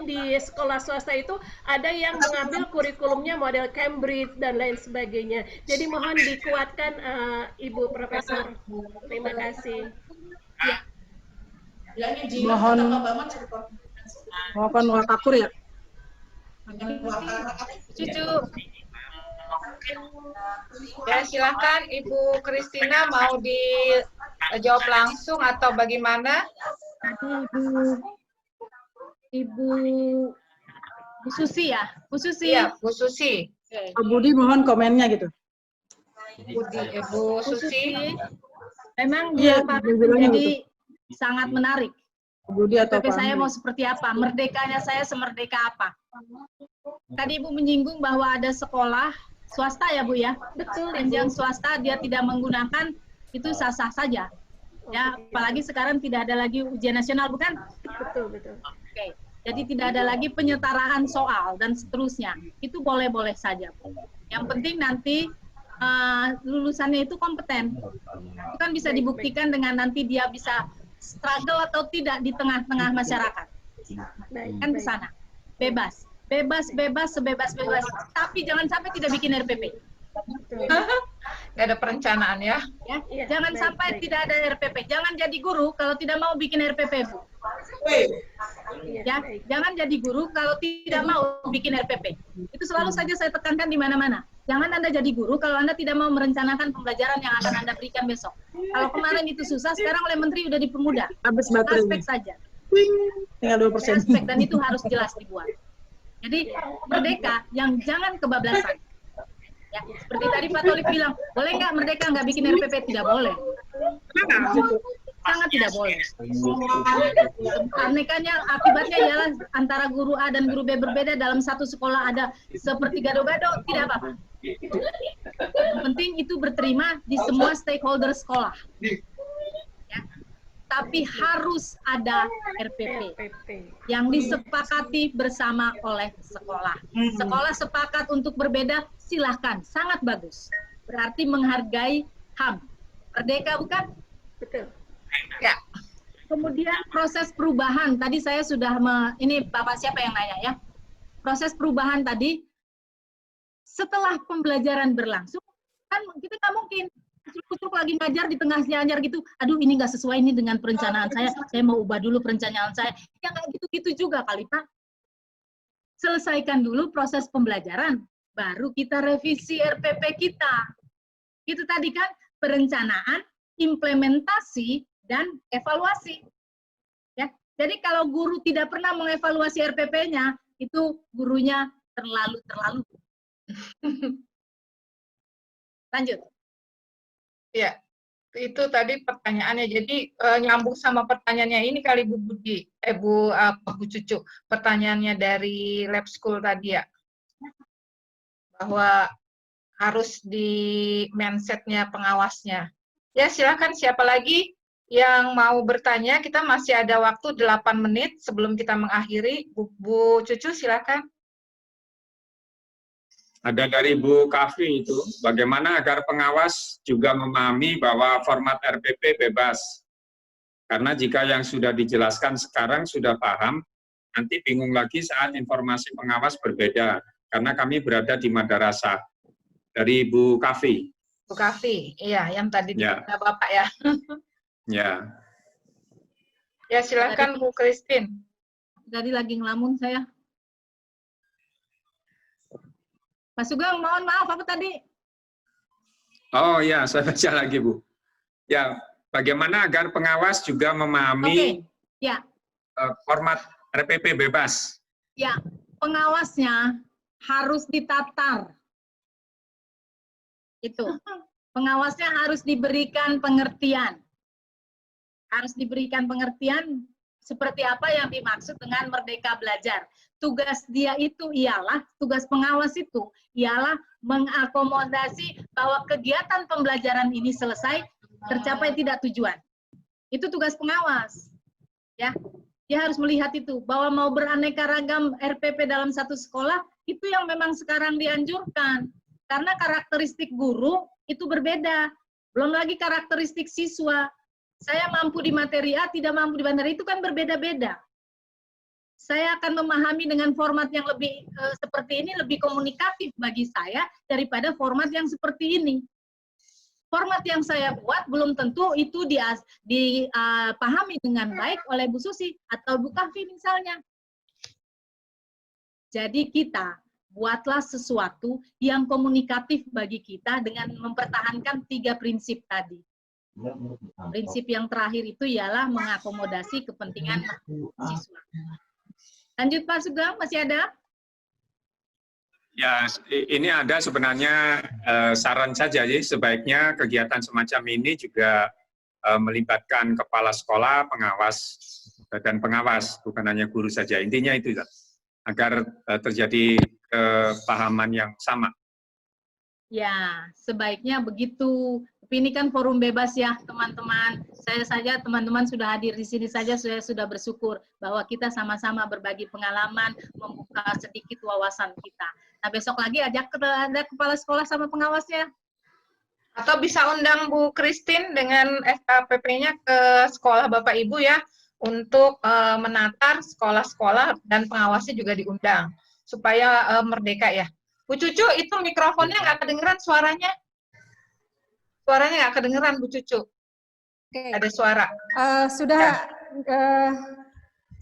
di sekolah swasta itu ada yang mengambil kurikulumnya model Cambridge dan lain sebagainya. Jadi mohon dikuatkan Ibu Profesor. Terima kasih. Mohon wakakur ya. Cucu. Ya, silahkan Ibu Kristina mau dijawab langsung atau bagaimana? Ibu Susi ya, Bu Susi. Iya, Bu Susi. Pak Budi mohon komennya gitu. Bu Susi. Memang Iya, jadi sangat menarik. Budi atau RPP Pak saya Amir? mau seperti apa? Merdekanya saya semerdeka apa? Tadi Ibu menyinggung bahwa ada sekolah swasta ya Bu ya? Betul. Yang swasta dia tidak menggunakan itu sah-sah saja. Ya, apalagi sekarang tidak ada lagi ujian nasional, bukan? Betul. Oke. Jadi tidak ada lagi penyetaraan soal dan seterusnya. Itu boleh-boleh saja. Yang penting nanti lulusannya itu kompeten. Itu kan bisa dibuktikan dengan nanti dia bisa struggle atau tidak di tengah-tengah masyarakat. Kan ke sana. Bebas, sebebas-bebas. Tapi jangan sampai tidak bikin RPP. Nggak ada perencanaan ya. Ya, jangan sampai tidak ada RPP. Jangan jadi guru kalau tidak mau bikin RPP, Bu. Ya, jangan jadi guru kalau tidak mau bikin RPP. Itu selalu saja saya tekankan di mana-mana. Jangan Anda jadi guru kalau Anda tidak mau merencanakan pembelajaran yang akan Anda berikan besok. Kalau kemarin itu susah, sekarang oleh Menteri udah dipermudah. Habis baterainya. Aspek saja. Tinggal 2%. Aspek, dan itu harus jelas dibuat. Jadi merdeka yang jangan kebablasan. Ya, seperti tadi Pak Tolip bilang, boleh nggak merdeka nggak bikin RPP? Tidak boleh. Sangat tidak boleh. Anehnya akibatnya ialah antara guru A dan guru B berbeda dalam satu sekolah ada seperti gado-gado, tidak apa-apa. Yang penting itu berterima di semua stakeholder sekolah. Ya. Tapi harus ada RPP yang disepakati bersama oleh sekolah. Sekolah sepakat untuk berbeda, silahkan, sangat bagus. Berarti menghargai HAM. Merdeka bukan? Betul. Ya. Kemudian proses perubahan, tadi saya sudah, ini Bapak siapa yang nanya ya? Proses perubahan tadi, setelah pembelajaran berlangsung, kan kita nggak mungkin kucuk-kucuk lagi ngajar di tengah ngajar gitu, aduh ini nggak sesuai ini dengan perencanaan saya mau ubah dulu perencanaan saya. Ya nggak gitu-gitu juga kali Pak. Selesaikan dulu proses pembelajaran, baru kita revisi RPP kita. Itu tadi kan perencanaan, implementasi, dan evaluasi. Ya, jadi kalau guru tidak pernah mengevaluasi RPP-nya, itu gurunya terlalu. Lanjut. Ya, itu tadi pertanyaannya. Jadi nyambung sama pertanyaannya ini kali Bu Budi, Bu Cucu. Pertanyaannya dari Lab School tadi ya, bahwa harus di mindset-nya pengawasnya. Ya, silakan siapa lagi yang mau bertanya? Kita masih ada waktu 8 menit sebelum kita mengakhiri. Bu Cucu, silakan. Ada dari Bu Kavi itu, bagaimana agar pengawas juga memahami bahwa format RPP bebas. Karena jika yang sudah dijelaskan sekarang sudah paham, nanti bingung lagi saat informasi pengawas berbeda, karena kami berada di madrasah. Dari Bu Kavi. Bu Kavi, iya, yang tadi Ya. ditanya Bapak ya. Ya. Ya, silakan Bu Christine. Tadi lagi ngelamun saya. Pak Sugeng, mohon maaf, apa tadi? Oh ya, saya baca lagi Bu. Ya, bagaimana agar pengawas juga memahami Ya. Format RPP bebas? Ya, pengawasnya harus ditatar. Itu. Pengawasnya harus diberikan pengertian. Harus diberikan pengertian seperti apa yang dimaksud dengan merdeka belajar. Tugas dia itu ialah, tugas pengawas itu ialah mengakomodasi bahwa kegiatan pembelajaran ini selesai, tercapai tidak tujuan. Itu tugas pengawas. Ya, dia harus melihat itu, bahwa mau beraneka ragam RPP dalam satu sekolah, itu yang memang sekarang dianjurkan. Karena karakteristik guru itu berbeda. Belum lagi karakteristik siswa. Saya mampu di materi A, tidak mampu di materi itu kan berbeda-beda. Saya akan memahami dengan format yang lebih seperti ini, lebih komunikatif bagi saya daripada format yang seperti ini. Format yang saya buat belum tentu itu dipahami dengan baik oleh Bu Susi atau Bu Kavi misalnya. Jadi kita buatlah sesuatu yang komunikatif bagi kita dengan mempertahankan 3 prinsip tadi. Prinsip yang terakhir itu ialah mengakomodasi kepentingan siswa. Lanjut Pak Sugeng, masih ada? Ya, ini ada sebenarnya saran saja sih, sebaiknya kegiatan semacam ini juga melibatkan kepala sekolah, pengawas, dan pengawas, bukan hanya guru saja. Intinya itu, agar terjadi kepahaman yang sama. Ya, sebaiknya begitu. Tapi ini kan forum bebas ya, teman-teman. Saya saja, teman-teman sudah hadir di sini saja, saya sudah bersyukur bahwa kita sama-sama berbagi pengalaman, membuka sedikit wawasan kita. Nah, besok lagi ajak ada kepala sekolah sama pengawasnya. Atau bisa undang Bu Christine dengan SKPP-nya ke sekolah Bapak Ibu ya, untuk menatar sekolah-sekolah dan pengawasnya juga diundang, supaya merdeka ya. Bu Cucu, itu mikrofonnya nggak kedengeran suaranya? Suaranya nggak kedengeran, Bu Cucu. Oke. Ada suara. Sudah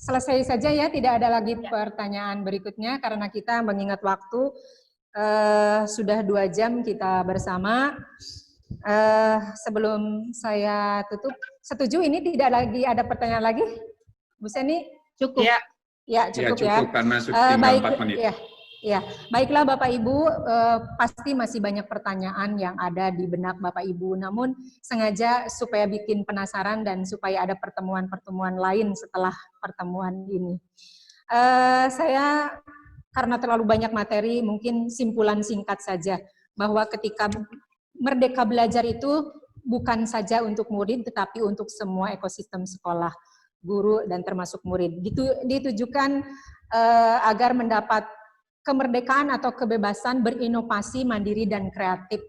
selesai saja ya, tidak ada lagi pertanyaan berikutnya karena kita mengingat waktu. Sudah 2 jam kita bersama. Sebelum saya tutup, setuju ini tidak lagi ada pertanyaan lagi? Bu Seni? Cukup. Ya. Ya, cukup ya. Karena sudah tinggal 4 menit. Ya, baiklah Bapak Ibu, pasti masih banyak pertanyaan yang ada di benak Bapak Ibu, namun sengaja supaya bikin penasaran dan supaya ada pertemuan-pertemuan lain setelah pertemuan ini. Saya karena terlalu banyak materi, mungkin simpulan singkat saja, bahwa ketika merdeka belajar itu bukan saja untuk murid, tetapi untuk semua ekosistem sekolah, guru, dan termasuk murid. Ditujukan agar mendapat kemerdekaan atau kebebasan berinovasi, mandiri, dan kreatif.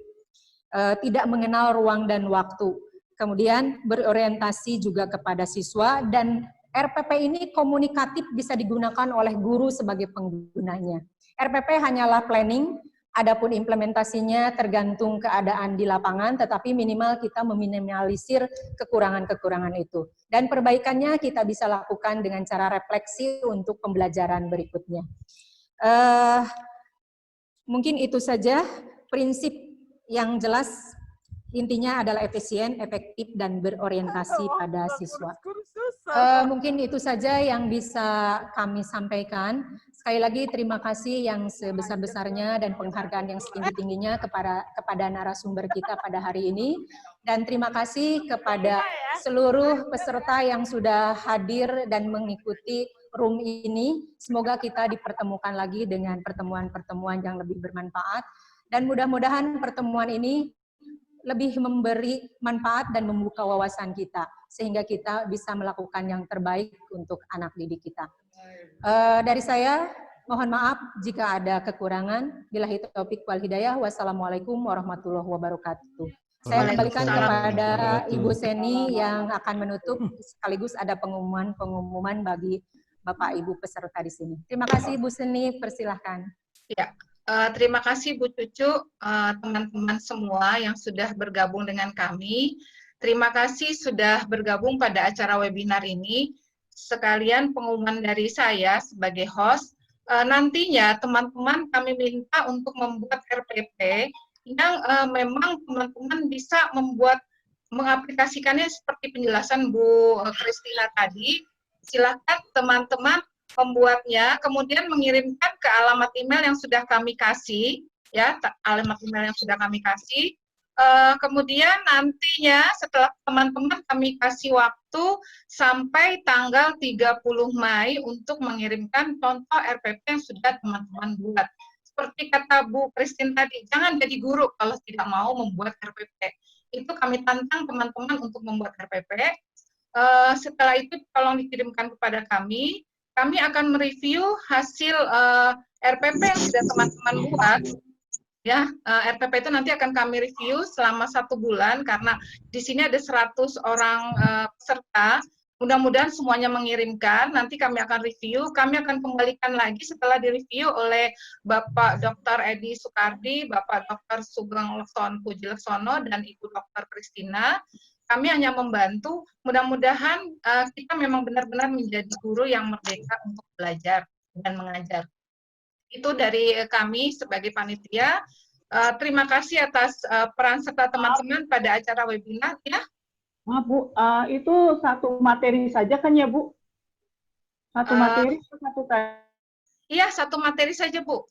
Tidak mengenal ruang dan waktu. Kemudian berorientasi juga kepada siswa, dan RPP ini komunikatif bisa digunakan oleh guru sebagai penggunanya. RPP hanyalah planning, adapun implementasinya tergantung keadaan di lapangan, tetapi minimal kita meminimalisir kekurangan-kekurangan itu. Dan perbaikannya kita bisa lakukan dengan cara refleksi untuk pembelajaran berikutnya. Mungkin itu saja prinsip yang jelas Intinya adalah efisien, efektif, dan berorientasi pada siswa. Mungkin itu saja yang bisa kami sampaikan. Sekali lagi terima kasih yang sebesar-besarnya dan penghargaan yang setinggi-tingginya kepada narasumber kita pada hari ini. Dan terima kasih kepada seluruh peserta yang sudah hadir dan mengikuti room ini. Semoga kita dipertemukan lagi dengan pertemuan-pertemuan yang lebih bermanfaat. Dan mudah-mudahan pertemuan ini lebih memberi manfaat dan membuka wawasan kita, sehingga kita bisa melakukan yang terbaik untuk anak didik kita. Dari saya, mohon maaf jika ada kekurangan. Billahi taufiq wal hidayah. Wassalamualaikum warahmatullahi wabarakatuh. Saya kembalikan kepada Ibu Seni yang akan menutup, sekaligus ada pengumuman bagi Bapak Ibu peserta di sini. Terima kasih Ibu Seni, persilahkan. Ya. Terima kasih Bu Cucu, teman-teman semua yang sudah bergabung dengan kami. Terima kasih sudah bergabung pada acara webinar ini. Sekalian pengumuman dari saya sebagai host, nantinya teman-teman kami minta untuk membuat RPP yang memang teman-teman bisa mengaplikasikannya seperti penjelasan Bu Kristina tadi. Silakan teman-teman membuatnya, kemudian mengirimkan ke alamat email yang sudah kami kasih, ya, alamat email yang sudah kami kasih. Kemudian nantinya setelah teman-teman kami kasih waktu sampai tanggal 30 Mei untuk mengirimkan contoh RPP yang sudah teman-teman buat. Seperti kata Bu Christine tadi, jangan jadi guru kalau tidak mau membuat RPP. Itu kami tantang teman-teman untuk membuat RPP. Setelah itu tolong dikirimkan kepada kami akan mereview hasil RPP yang sudah teman-teman buat. Ya, RPP itu nanti akan kami review selama 1 bulan karena di sini ada 100 orang peserta. Mudah-mudahan semuanya mengirimkan. Nanti kami akan review. Kami akan kembalikan lagi setelah direview oleh Bapak Dr. Edi Sukardi, Bapak Dr. Sugeng Puji Leksono, dan Ibu Dr. Kristina. Kami hanya membantu, mudah-mudahan kita memang benar-benar menjadi guru yang merdeka untuk belajar dan mengajar. Itu dari kami sebagai panitia. Terima kasih atas peran serta teman-teman pada acara webinar. Ya. Bu, itu satu materi saja kan ya Bu? Satu materi atau satu tadi? Iya, satu materi saja Bu.